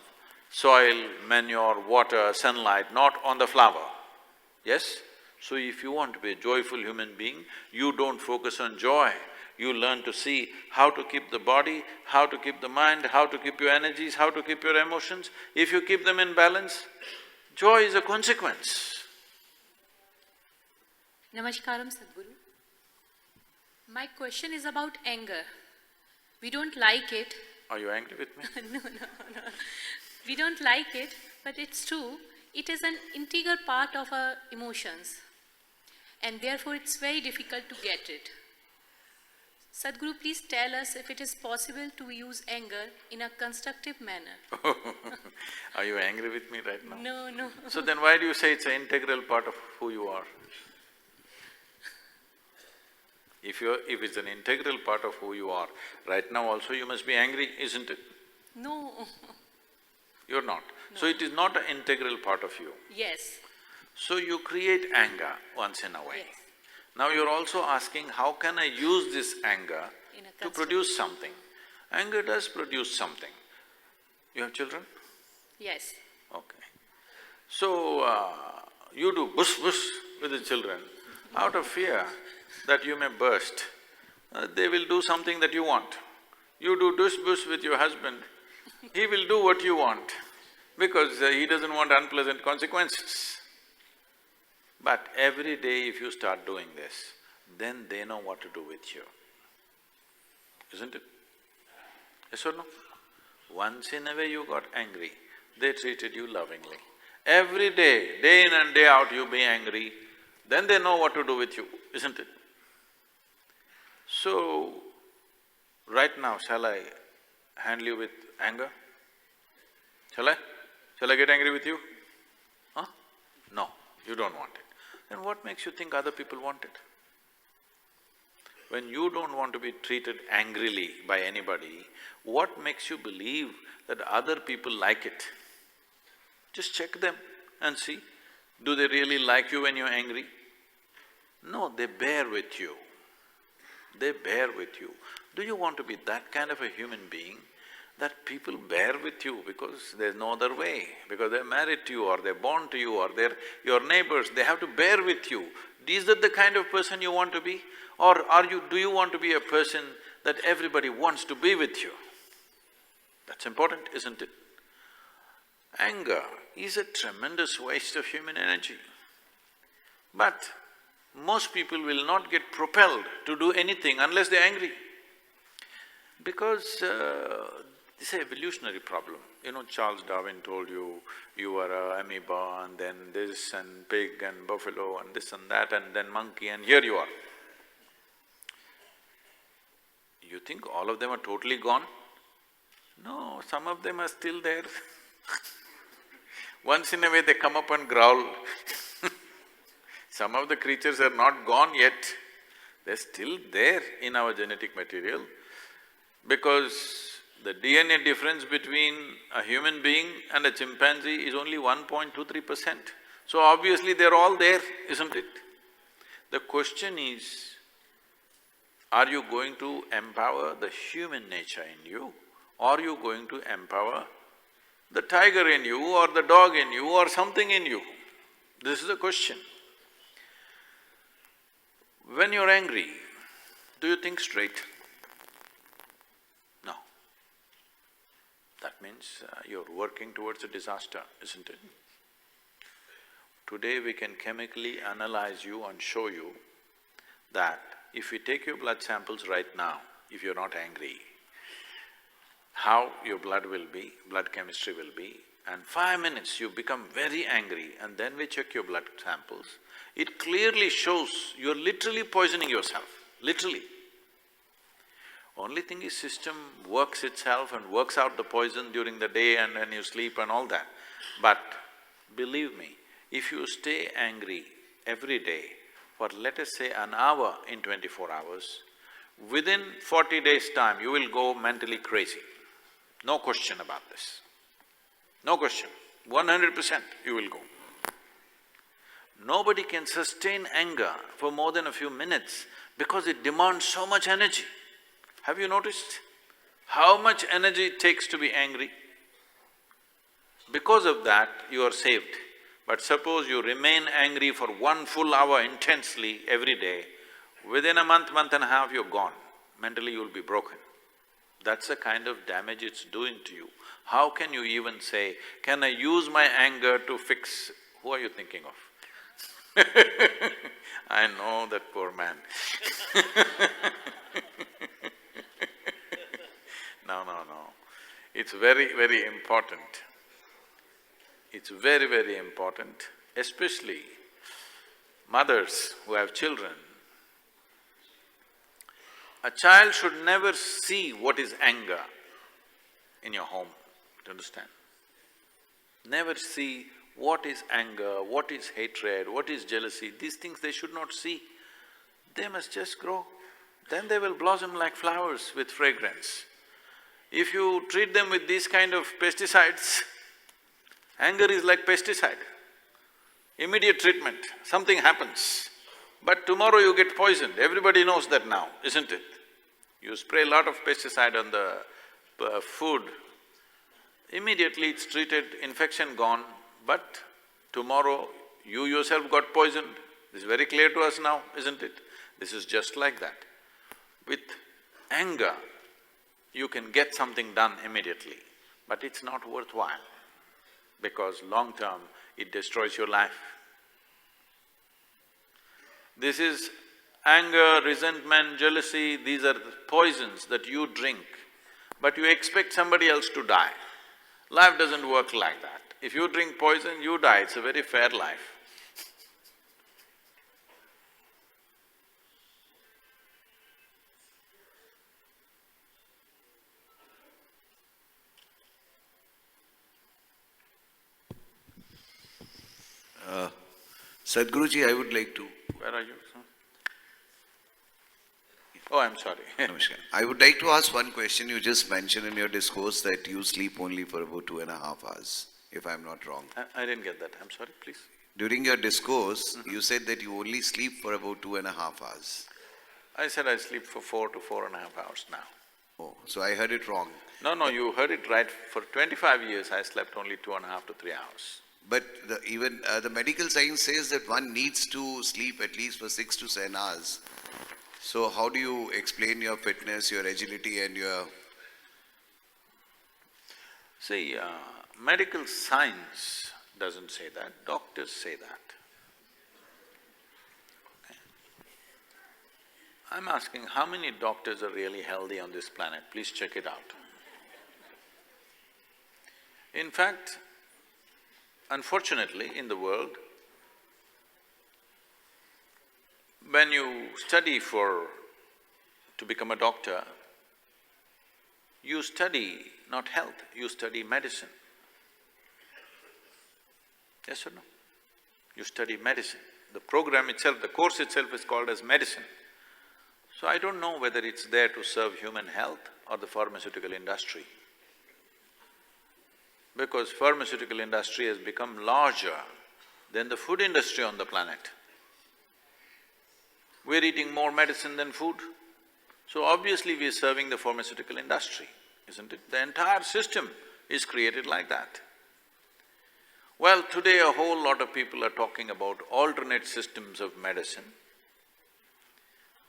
soil, manure, water, sunlight, not on the flower. Yes? So if you want to be a joyful human being, you don't focus on joy. You learn to see how to keep the body, how to keep the mind, how to keep your energies, how to keep your emotions. If you keep them in balance, joy is a consequence. Namaskaram, Sadhguru. My question is about anger. We don't like it. Are you angry with me? No. We don't like it, but it's true. It is an integral part of our emotions, and therefore it's very difficult to get it. Sadhguru, please tell us if it is possible to use anger in a constructive manner. Are you angry with me right now? No. So then why do you say it's an integral part of who you are? If it's an integral part of who you are, right now also you must be angry, isn't it? No. You're not. No. So it is not an integral part of you. Yes. So you create anger once in a way. Yes. Now you're also asking, how can I use this anger to produce something? Anger does produce something. You have children? Yes. Okay. So, you do bush with the children out of fear that you may burst. They will do something that you want. You do bush with your husband, he will do what you want because he doesn't want unpleasant consequences. But every day if you start doing this, then they know what to do with you, isn't it? Yes or no? Once in a way you got angry, they treated you lovingly. Every day, day in and day out you be angry, then they know what to do with you, isn't it? So, right now, shall I handle you with anger? Shall I? Shall I get angry with you? Huh? No, you don't want it. Then what makes you think other people want it? When you don't want to be treated angrily by anybody, what makes you believe that other people like it? Just check them and see, do they really like you when you're angry? No, they bear with you. They bear with you. Do you want to be that kind of a human being that people bear with you because there's no other way, because they're married to you or they're born to you or they're your neighbors, they have to bear with you. Is that the kind of person you want to be? Or do you want to be a person that everybody wants to be with you? That's important, isn't it? Anger is a tremendous waste of human energy. But most people will not get propelled to do anything unless they're angry. Because this is an evolutionary problem. You know, Charles Darwin told you, you are an amoeba and then this and pig and buffalo and this and that and then monkey and here you are. You think all of them are totally gone? No, some of them are still there. Once in a way they come up and growl. Some of the creatures are not gone yet, they're still there in our genetic material because the DNA difference between a human being and a chimpanzee is only 1.23%. So obviously they're all there, isn't it? The question is, Are you going to empower the human nature in you, or are you going to empower the tiger in you or the dog in you or something in you? This is the question. When you're angry, do you think straight? No. That means you're working towards a disaster, isn't it? Today we can chemically analyze you and show you that if we take your blood samples right now, if you're not angry, how your blood will be, blood chemistry will be, and 5 minutes you become very angry and then we check your blood samples, it clearly shows you're literally poisoning yourself, literally. Only thing is system works itself and works out the poison during the day and when you sleep and all that. But believe me, if you stay angry every day for let us say an hour in 24 hours, within 40 days' time you will go mentally crazy. No question about this. No question. 100% you will go. Nobody can sustain anger for more than a few minutes because it demands so much energy. Have you noticed how much energy it takes to be angry? Because of that, you are saved. But suppose you remain angry for 1 full hour intensely every day, within a month, month and a half, you're gone. Mentally you'll be broken. That's the kind of damage it's doing to you. How can you even say, can I use my anger to fix… Who are you thinking of? I know that poor man. No. It's very, very important. It's very, very important, especially mothers who have children. A child should never see what is anger in your home, do you understand? Never see what is anger, what is hatred, what is jealousy, these things they should not see. They must just grow, then they will blossom like flowers with fragrance. If you treat them with these kind of pesticides, anger is like pesticide. Immediate treatment, something happens. But tomorrow you get poisoned, everybody knows that now, isn't it? You spray a lot of pesticide on the food, immediately it's treated, infection gone, but tomorrow you yourself got poisoned. This is very clear to us now, isn't it? This is just like that. With anger, you can get something done immediately, but it's not worthwhile because long term, it destroys your life. This is anger, resentment, jealousy, these are poisons that you drink, but you expect somebody else to die. Life doesn't work like that. If you drink poison, you die, it's a very fair life. Sadhguruji, I would like to… Where are you, sir? Oh, I'm sorry. Namaskar. I would like to ask one question. You just mentioned in your discourse that you sleep only for about 2.5 hours, if I'm not wrong. I didn't get that, I'm sorry, please. During your discourse, you said that you only sleep for about 2.5 hours. I said I sleep for 4 to 4.5 hours now. Oh, so I heard it wrong. No, you heard it right. For 25 years, I slept only 2.5 to 3 hours. But even the medical science says that one needs to sleep at least for 6 to 7 hours. So how do you explain your fitness, your agility and your… See, medical science doesn't say that, doctors say that. Okay. I'm asking, how many doctors are really healthy on this planet? Please check it out. In fact, unfortunately, in the world, when you study to become a doctor, you study not health, you study medicine. Yes or no? You study medicine. The program itself, the course itself is called as medicine. So I don't know whether it's there to serve human health or the pharmaceutical industry. Because pharmaceutical industry has become larger than the food industry on the planet. We're eating more medicine than food. So obviously we are serving the pharmaceutical industry, isn't it? The entire system is created like that. Well, today a whole lot of people are talking about alternate systems of medicine.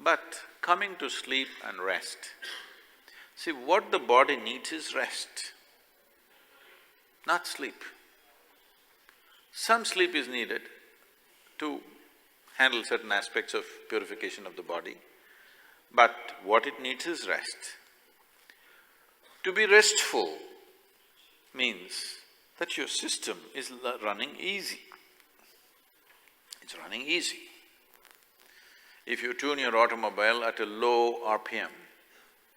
But coming to sleep and rest, see, what the body needs is rest, not sleep. Some sleep is needed to handle certain aspects of purification of the body, but what it needs is rest. To be restful means that your system is running easy. It's running easy. If you tune your automobile at a low RPM,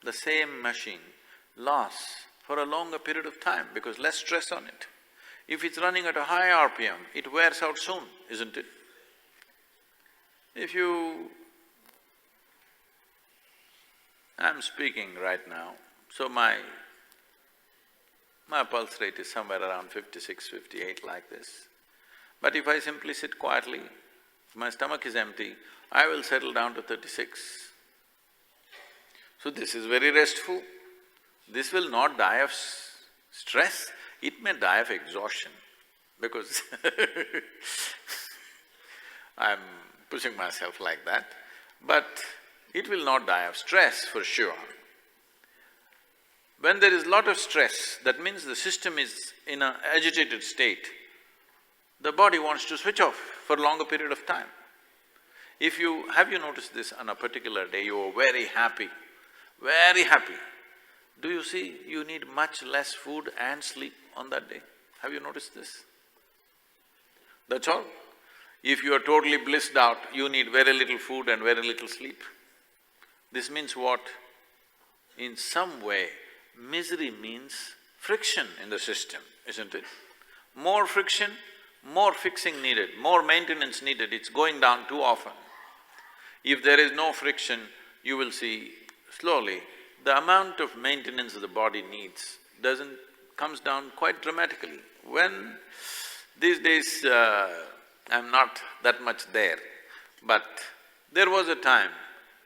the same machine lasts for a longer period of time because less stress on it. If it's running at a high RPM, it wears out soon, isn't it? If you… I'm speaking right now, so my pulse rate is somewhere around 56, 58 like this. But if I simply sit quietly, if my stomach is empty, I will settle down to 36. So this is very restful. This will not die of stress, it may die of exhaustion because I'm pushing myself like that, but it will not die of stress for sure. When there is lot of stress, that means the system is in an agitated state. The body wants to switch off for a longer period of time. If you… have you noticed this on a particular day, you are very happy, very happy. Do you see you need much less food and sleep on that day? Have you noticed this? That's all. If you are totally blissed out, you need very little food and very little sleep. This means what? In some way, misery means friction in the system, isn't it? More friction, more fixing needed, more maintenance needed, it's going down too often. If there is no friction, you will see slowly the amount of maintenance the body needs comes down quite dramatically. When… these days, I'm not that much there, but there was a time,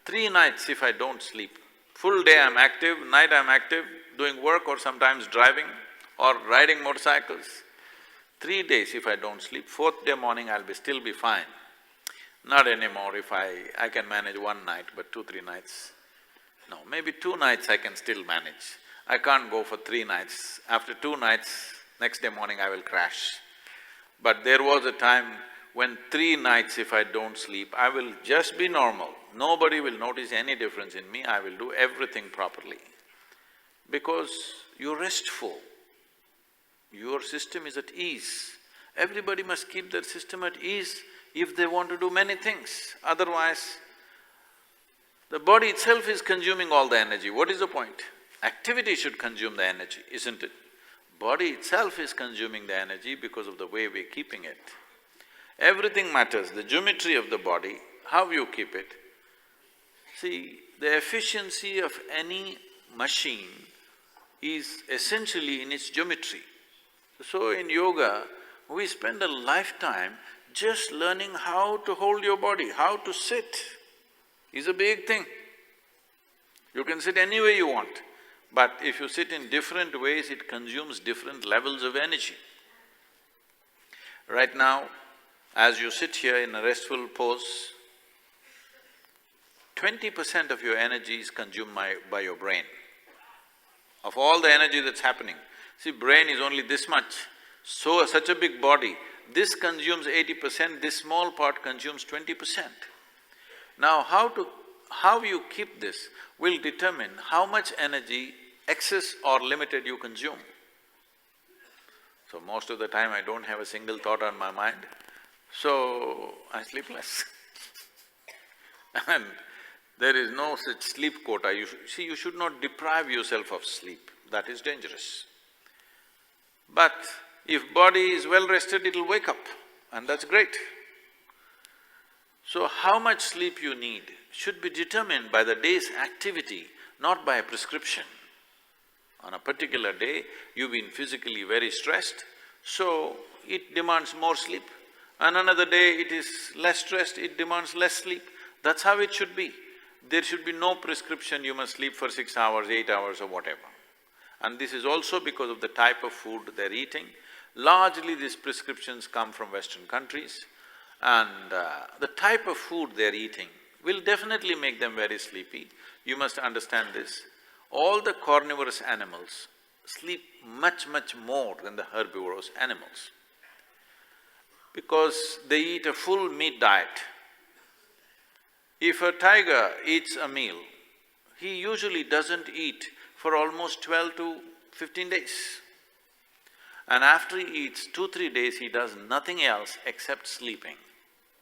3 nights if I don't sleep, full day I'm active, night I'm active, doing work or sometimes driving or riding motorcycles. 3 days if I don't sleep, 4th day morning I'll still be fine. Not anymore if I can manage 1 night, but 2-3 nights. No, maybe 2 nights I can still manage. I can't go for 3 nights. After 2 nights, next day morning I will crash. But there was a time when 3 nights if I don't sleep, I will just be normal. Nobody will notice any difference in me, I will do everything properly. Because you're restful, your system is at ease. Everybody must keep their system at ease if they want to do many things. Otherwise, the body itself is consuming all the energy. What is the point? Activity should consume the energy, isn't it? Body itself is consuming the energy because of the way we're keeping it. Everything matters, the geometry of the body, how you keep it. See, the efficiency of any machine is essentially in its geometry. So in yoga, we spend a lifetime just learning how to hold your body, how to sit is a big thing. You can sit any way you want, but if you sit in different ways, it consumes different levels of energy. Right now, as you sit here in a restful pose, 20% of your energy is consumed by your brain. Of all the energy that's happening, see, brain is only this much, so such a big body, this consumes 80%, this small part consumes 20%. Now, how you keep this will determine how much energy, excess or limited, you consume. So most of the time I don't have a single thought on my mind, so I sleep less. And there is no such sleep quota. You should not deprive yourself of sleep, that is dangerous. But if body is well rested, it'll wake up, and that's great. So how much sleep you need should be determined by the day's activity, not by a prescription. On a particular day, you've been physically very stressed, so it demands more sleep. And another day it is less stressed, it demands less sleep. That's how it should be. There should be no prescription, you must sleep for 6 hours, 8 hours or whatever. And this is also because of the type of food they're eating. Largely these prescriptions come from Western countries, and the type of food they're eating will definitely make them very sleepy. You must understand this. All the carnivorous animals sleep much, much more than the herbivorous animals because they eat a full meat diet. If a tiger eats a meal, he usually doesn't eat for almost 12 to 15 days. And after he eats 2-3 days, he does nothing else except sleeping,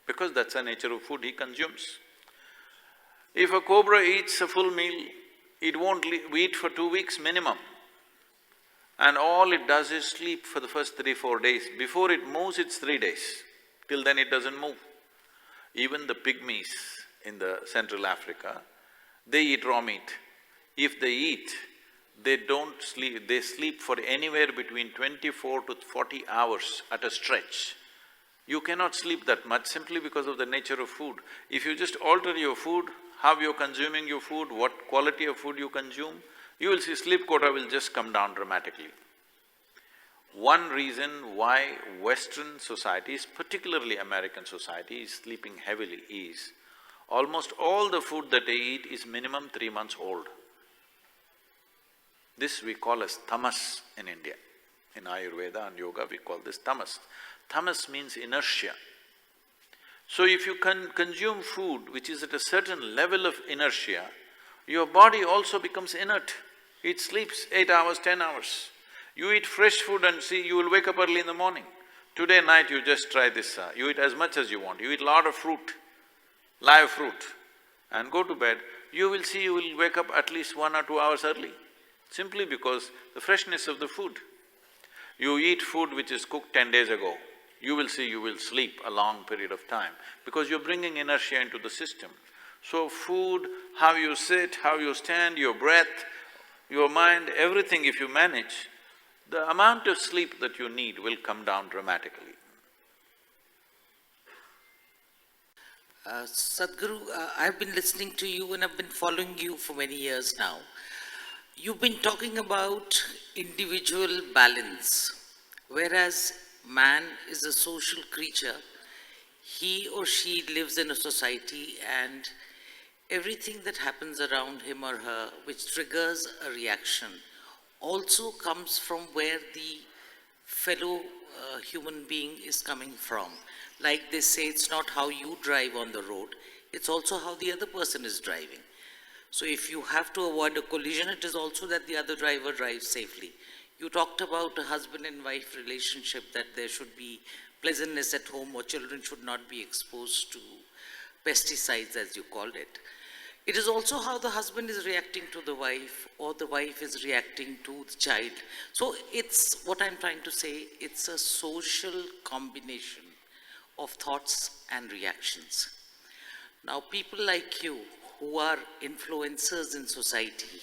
because that's the nature of food he consumes. If a cobra eats a full meal, it won't eat for 2 weeks minimum. And all it does is sleep for the first 3-4 days. Before it moves, it's 3 days. Till then it doesn't move. Even the pygmies in the Central Africa, they eat raw meat. If they eat, they don't sleep, they sleep for anywhere between 24 to 40 hours at a stretch. You cannot sleep that much simply because of the nature of food. If you just alter your food, how you're consuming your food, what quality of food you consume, you will see sleep quota will just come down dramatically. One reason why Western societies, particularly American society, is sleeping heavily is almost all the food that they eat is minimum 3 months old. This we call as tamas in India. In Ayurveda and yoga, we call this tamas. Tamas means inertia. So if you consume food which is at a certain level of inertia, your body also becomes inert. It sleeps 8 hours, 10 hours. You eat fresh food and see, you will wake up early in the morning. Today night you just try this, you eat as much as you want, you eat a lot of fruit, live fruit, and go to bed, you will see you will wake up at least 1 or 2 hours early, simply because the freshness of the food. You eat food which is cooked 10 days ago, you will see you will sleep a long period of time because you're bringing inertia into the system. So food, how you sit, how you stand, your breath, your mind, everything if you manage, the amount of sleep that you need will come down dramatically. Sadhguru, I've been listening to you and I've been following you for many years now. You've been talking about individual balance, whereas man is a social creature. He or she lives in a society and everything that happens around him or her which triggers a reaction also comes from where the fellow human being is coming from. Like they say, it's not how you drive on the road, it's also how the other person is driving. So if you have to avoid a collision, it is also that the other driver drives safely. You talked about a husband and wife relationship, that there should be pleasantness at home or children should not be exposed to pesticides, as you called it. It is also how the husband is reacting to the wife or the wife is reacting to the child. So it's, what I'm trying to say, it's a social combination of thoughts and reactions. Now people like you who are influencers in society,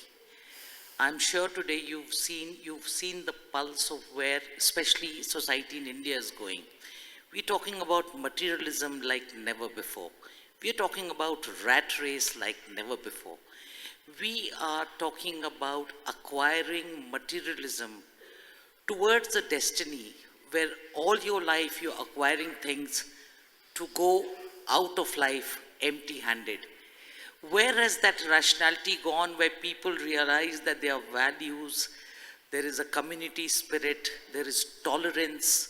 I'm sure today you've seen the pulse of where especially society in India is going. We're talking about materialism like never before. We are talking about rat race like never before. We are talking about acquiring materialism towards a destiny where all your life you're acquiring things to go out of life empty-handed. Where has that rationality gone, where people realize that there are values, there is a community spirit, there is tolerance?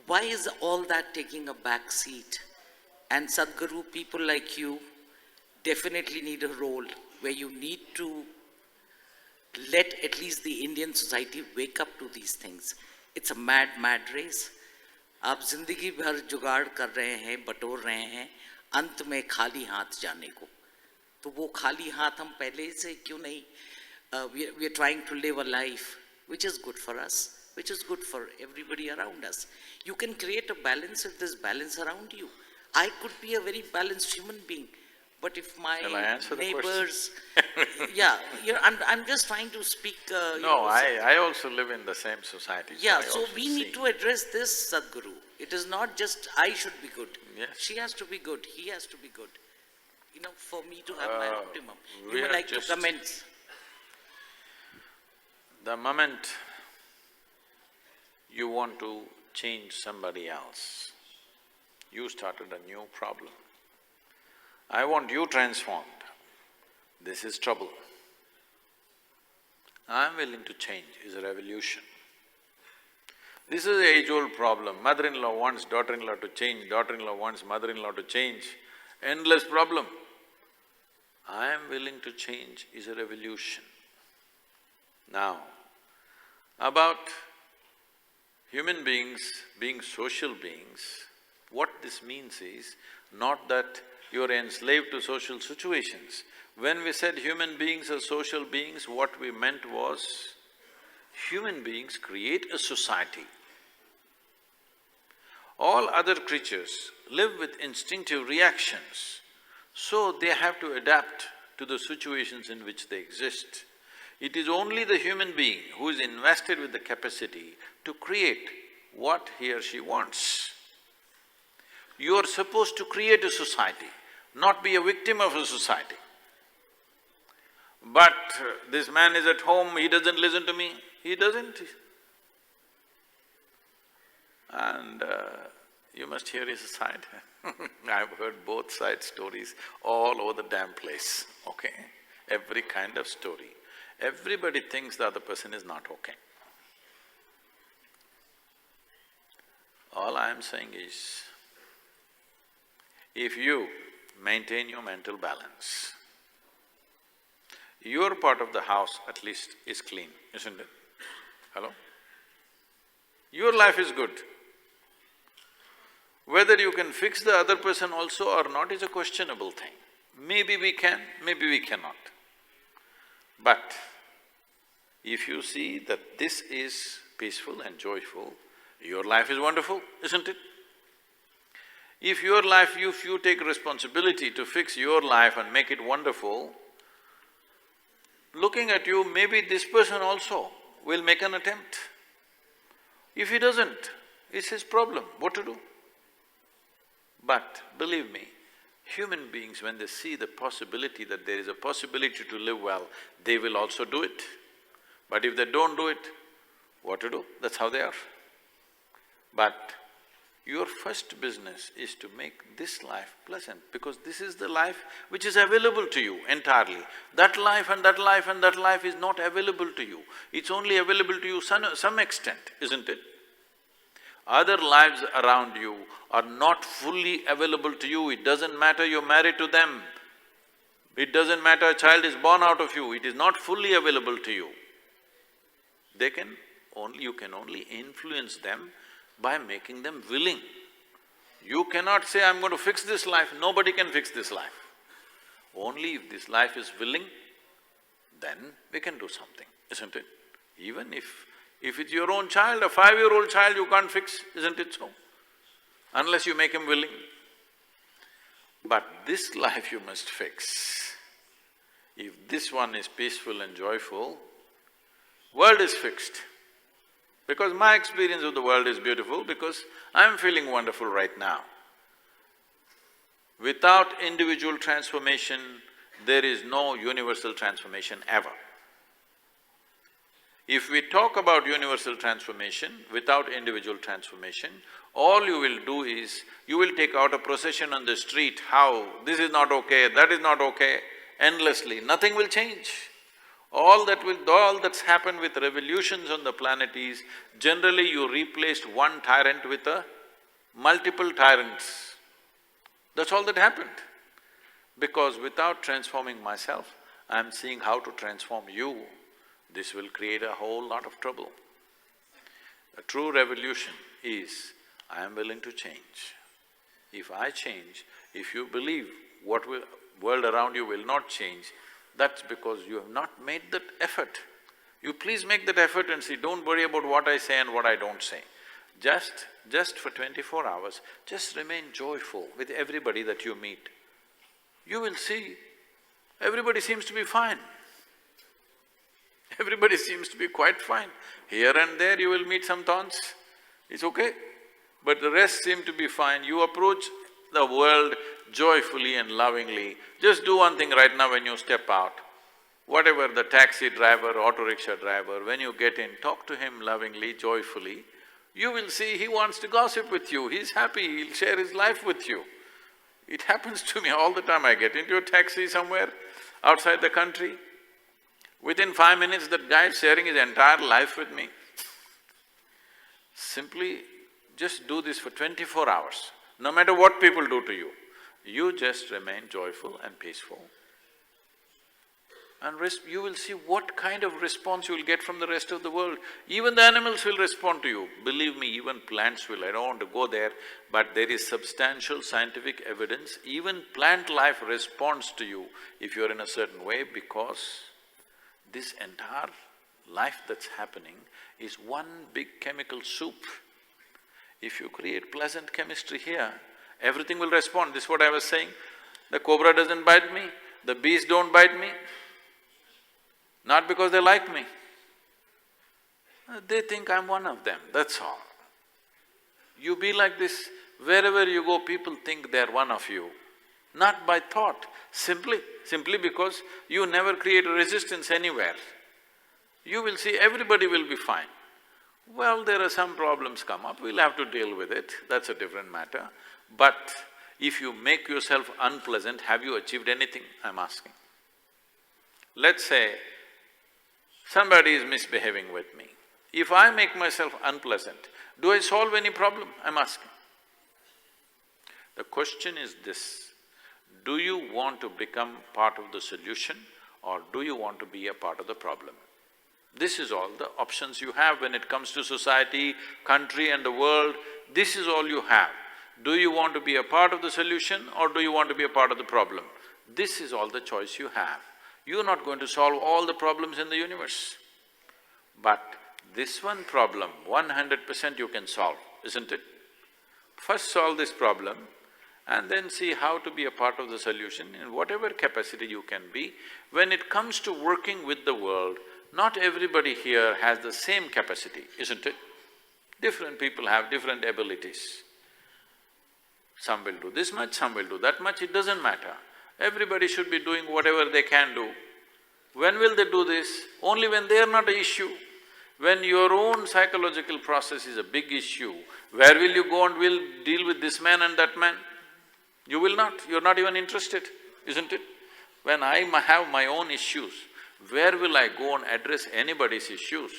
Why is all that taking a back seat? And Sadhguru, people like you definitely need a role where you need to let at least the Indian society wake up to these things. It's a mad, mad race. आप जिंदगी भर जुगाड़ कर रहे हैं, बटोर रहे हैं, अंत में खाली हाथ जाने को. तो वो खाली हाथ हम पहले से क्यों नहीं? We are trying to live a life which is good for us, which is good for everybody around us. You can create a balance if there's balance around you. I could be a very balanced human being, but if my neighbors… yeah, I'm just trying to speak… No, I also live in the same society. Yeah, so we need to address this, Sadhguru. It is not just I should be good. Yes. She has to be good, he has to be good. for me to have my optimum. we You would are like to just- comment? The moment you want to change somebody else, you started a new problem. I want you transformed. This is trouble. I'm willing to change is a revolution. This is an age-old problem. Mother-in-law wants daughter-in-law to change, daughter-in-law wants mother-in-law to change. Endless problem. I am willing to change is a revolution. Now, about human beings being social beings, what this means is not that you're enslaved to social situations. When we said human beings are social beings, what we meant was human beings create a society. All other creatures live with instinctive reactions, so they have to adapt to the situations in which they exist. It is only the human being who is invested with the capacity to create what he or she wants. You are supposed to create a society, not be a victim of a society. But this man is at home, he doesn't listen to me, he doesn't. And you must hear his side. I've heard both sides' stories all over the damn place, okay? Every kind of story. Everybody thinks the other person is not okay. All I am saying is, if you maintain your mental balance, your part of the house at least is clean, isn't it? Hello? Your life is good. Whether you can fix the other person also or not is a questionable thing. Maybe we can, maybe we cannot. But if you see that this is peaceful and joyful, your life is wonderful, isn't it? If your life, if you take responsibility to fix your life and make it wonderful, looking at you, maybe this person also will make an attempt. If he doesn't, it's his problem, what to do? But believe me, human beings, when they see the possibility that there is a possibility to live well, they will also do it. But if they don't do it, what to do? That's how they are. But your first business is to make this life pleasant, because this is the life which is available to you entirely. That life and that life and that life is not available to you. It's only available to you some extent, isn't it? Other lives around you are not fully available to you. It doesn't matter you're married to them. It doesn't matter a child is born out of you, it is not fully available to you. You can only influence them by making them willing. You cannot say, I'm going to fix this life, nobody can fix this life. Only if this life is willing, then we can do something, isn't it? Even if it's your own child, a 5-year-old child you can't fix, isn't it so? Unless you make him willing. But this life you must fix. If this one is peaceful and joyful, world is fixed. Because my experience of the world is beautiful, because I'm feeling wonderful right now. Without individual transformation, there is no universal transformation ever. If we talk about universal transformation without individual transformation, all you will do is, you will take out a procession on the street, how this is not okay, that is not okay, endlessly, nothing will change. All that's happened with revolutions on the planet is, generally you replaced one tyrant with multiple tyrants. That's all that happened. Because without transforming myself, I'm seeing how to transform you. This will create a whole lot of trouble. A true revolution is, I am willing to change. If I change, if you believe world around you will not change, that's because you have not made that effort. You please make that effort and see, don't worry about what I say and what I don't say. Just for 24 hours, just remain joyful with everybody that you meet. You will see, everybody seems to be fine. Everybody seems to be quite fine. Here and there you will meet some thorns, it's okay. But the rest seem to be fine. You approach the world joyfully and lovingly. Just do one thing right now when you step out. Whatever the taxi driver, auto rickshaw driver, when you get in, talk to him lovingly, joyfully. You will see he wants to gossip with you, he's happy, he'll share his life with you. It happens to me all the time. I get into a taxi somewhere outside the country. Within 5 minutes, that guy is sharing his entire life with me. Simply just do this for 24 hours. No matter what people do to you, you just remain joyful and peaceful. And you will see what kind of response you will get from the rest of the world. Even the animals will respond to you. Believe me, even plants will. I don't want to go there, but there is substantial scientific evidence. Even plant life responds to you if you're in a certain way, because this entire life that's happening is one big chemical soup. If you create pleasant chemistry here, everything will respond. This is what I was saying. The cobra doesn't bite me, the bees don't bite me, not because they like me. They think I'm one of them, that's all. You be like this, wherever you go, people think they're one of you. Not by thought, simply because you never create a resistance anywhere. You will see everybody will be fine. Well, there are some problems come up, we'll have to deal with it, that's a different matter. But if you make yourself unpleasant, have you achieved anything, I'm asking? Let's say somebody is misbehaving with me. If I make myself unpleasant, do I solve any problem, I'm asking? The question is this: do you want to become part of the solution or do you want to be a part of the problem? This is all the options you have when it comes to society, country and the world. This is all you have. Do you want to be a part of the solution or do you want to be a part of the problem? This is all the choice you have. You're not going to solve all the problems in the universe. But this one problem, 100% you can solve, isn't it? First solve this problem and then see how to be a part of the solution in whatever capacity you can be. When it comes to working with the world, not everybody here has the same capacity, isn't it? Different people have different abilities. Some will do this much, some will do that much, it doesn't matter. Everybody should be doing whatever they can do. When will they do this? Only when they are not an issue. When your own psychological process is a big issue, where will you go and will deal with this man and that man? You will not, you're not even interested, isn't it? When I have my own issues, where will I go and address anybody's issues?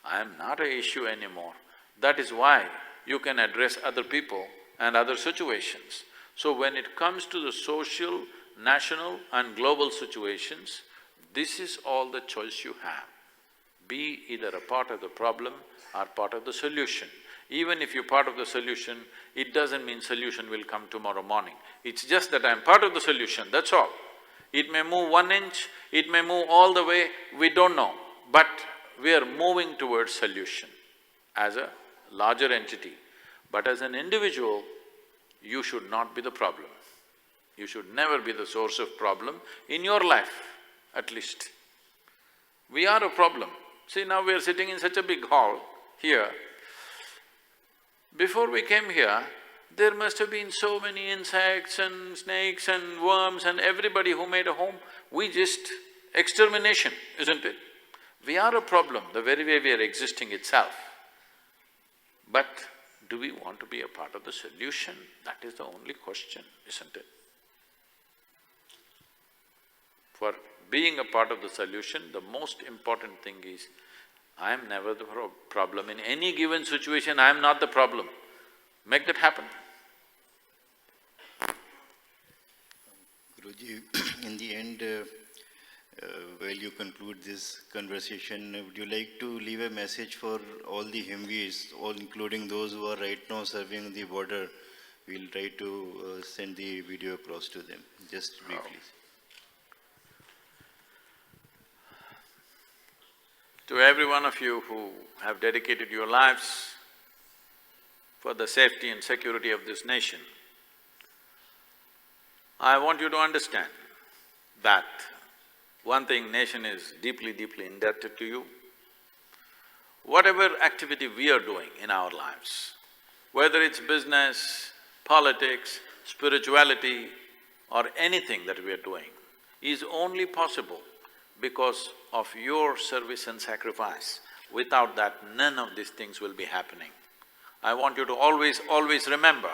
I am not an issue anymore. That is why you can address other people and other situations. So when it comes to the social, national and global situations, this is all the choice you have. Be either a part of the problem or part of the solution. Even if you're part of the solution, it doesn't mean solution will come tomorrow morning. It's just that I'm part of the solution, that's all. It may move 1 inch, it may move all the way, we don't know. But we are moving towards solution as a larger entity. But as an individual, you should not be the problem. You should never be the source of problem in your life, at least. We are a problem. See, now we are sitting in such a big hall here. Before we came here, there must have been so many insects and snakes and worms and everybody who made a home. We just… extermination, isn't it? We are a problem, the very way we are existing itself. But do we want to be a part of the solution? That is the only question, isn't it? For being a part of the solution, the most important thing is, I am never the problem. In any given situation, I am not the problem. Make that happen. Guruji, in the end, while you conclude this conversation, would you like to leave a message for all the Himvis, all including those who are right now serving the border? We'll try to send the video across to them, just briefly. To every one of you who have dedicated your lives for the safety and security of this nation, I want you to understand that one thing, nation is deeply, deeply indebted to you. Whatever activity we are doing in our lives, whether it's business, politics, spirituality or anything that we are doing is only possible because of your service and sacrifice. Without that, none of these things will be happening. I want you to always remember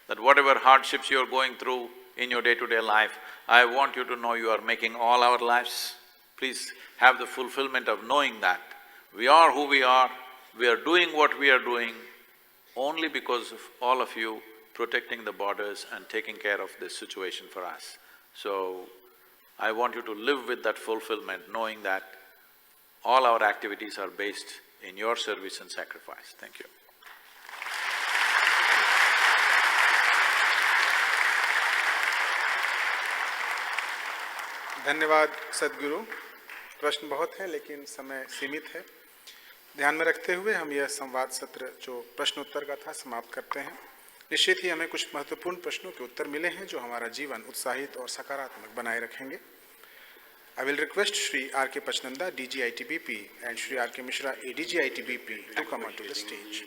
that whatever hardships you're going through in your day-to-day life, I want you to know you are making all our lives. Please have the fulfillment of knowing that we are who we are doing what we are doing only because of all of you protecting the borders and taking care of this situation for us. So, I want you to live with that fulfillment, knowing that all our activities are based in your service and sacrifice. Thank you. धन्यवाद सद्गुरु। प्रश्न बहुत हैं लेकिन समय सीमित है। ध्यान में रखते हुए हम यह संवाद सत्र जो प्रश्नोत्तर का था समाप्त करते हैं। निश्चित ही हमें कुछ महत्वपूर्ण प्रश्नों के उत्तर मिले हैं जो हमारा जीवन उत्साहित और सकारात्मक बनाए रखेंगे। I will request Shri R.K. Pachnanda, DG ITBP, and Shri R.K. Mishra, ADG ITBP, to come onto the stage.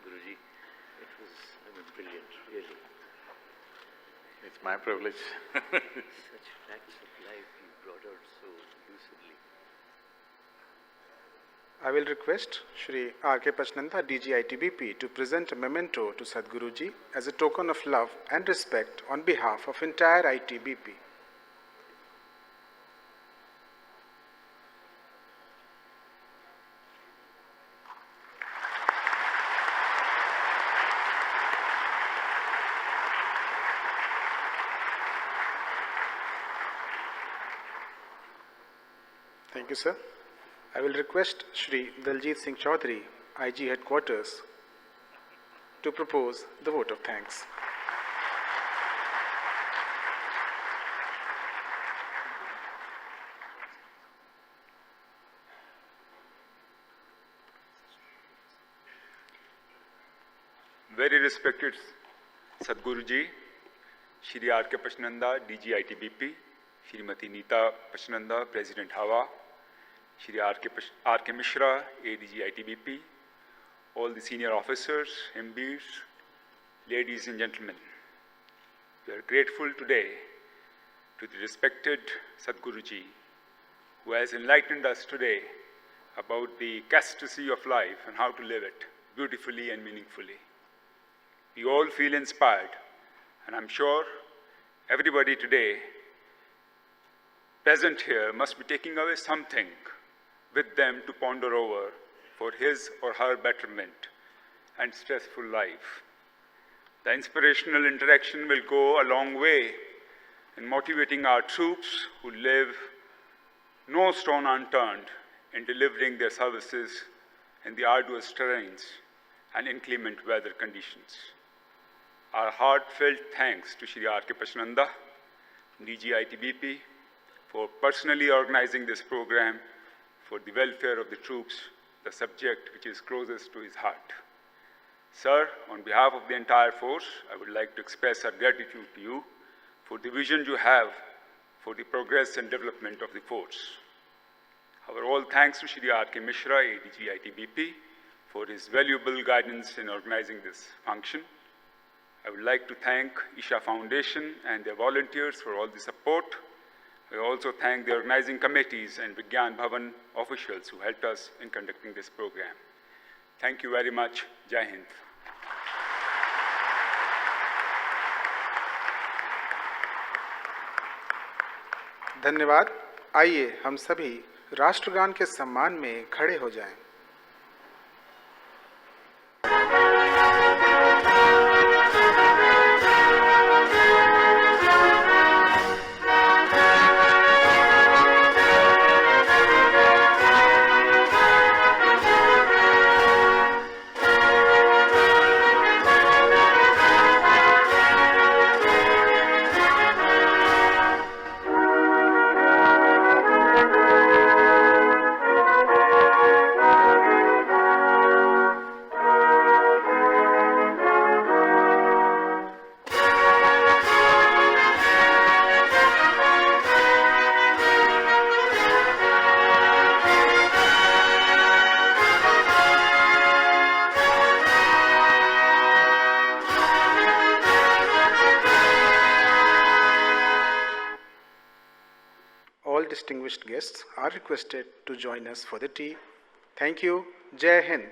Guruji, it was brilliant, really. It's my privilege. Such facts of life you brought out so lucidly. I will request Shri R.K. Pachnanda, DG ITBP, to present a memento to Sadhguruji as a token of love and respect on behalf of entire ITBP. Thank you, sir. I will request Shri Daljit Singh Chaudhary, IG Headquarters, to propose the vote of thanks. Very respected Sadhguruji, Shri R.K. Pachnanda, DG ITBP, Shrimati Neeta Pachnanda, President Hawa, Shri R.K. Mishra, ADG ITBP, all the senior officers, MBs, ladies and gentlemen. We are grateful today to the respected Sadhguruji who has enlightened us today about the ecstasy of life and how to live it beautifully and meaningfully. We all feel inspired, and I'm sure everybody today present here must be taking away something with them to ponder over for his or her betterment and stressful life. The inspirational interaction will go a long way in motivating our troops who leave no stone unturned in delivering their services in the arduous terrains and inclement weather conditions. Our heartfelt thanks to Shri R.K. Pachnanda, DG ITBP, for personally organizing this program for the welfare of the troops, the subject which is closest to his heart. Sir, on behalf of the entire force, I would like to express our gratitude to you for the vision you have for the progress and development of the force. Our all thanks to Shri R.K. Mishra, ADG ITBP, for his valuable guidance in organizing this function. I would like to thank Isha Foundation and their volunteers for all the support. I also thank the organizing committees and Vigyan Bhawan officials who helped us in conducting this program. Thank you very much. Jai Hind. धन्यवाद। आइए हम सभी राष्ट्रगान के सम्मान में खड़े हो जाएं। distinguished guests are requested to join us for the tea. Thank you. Jai Hind.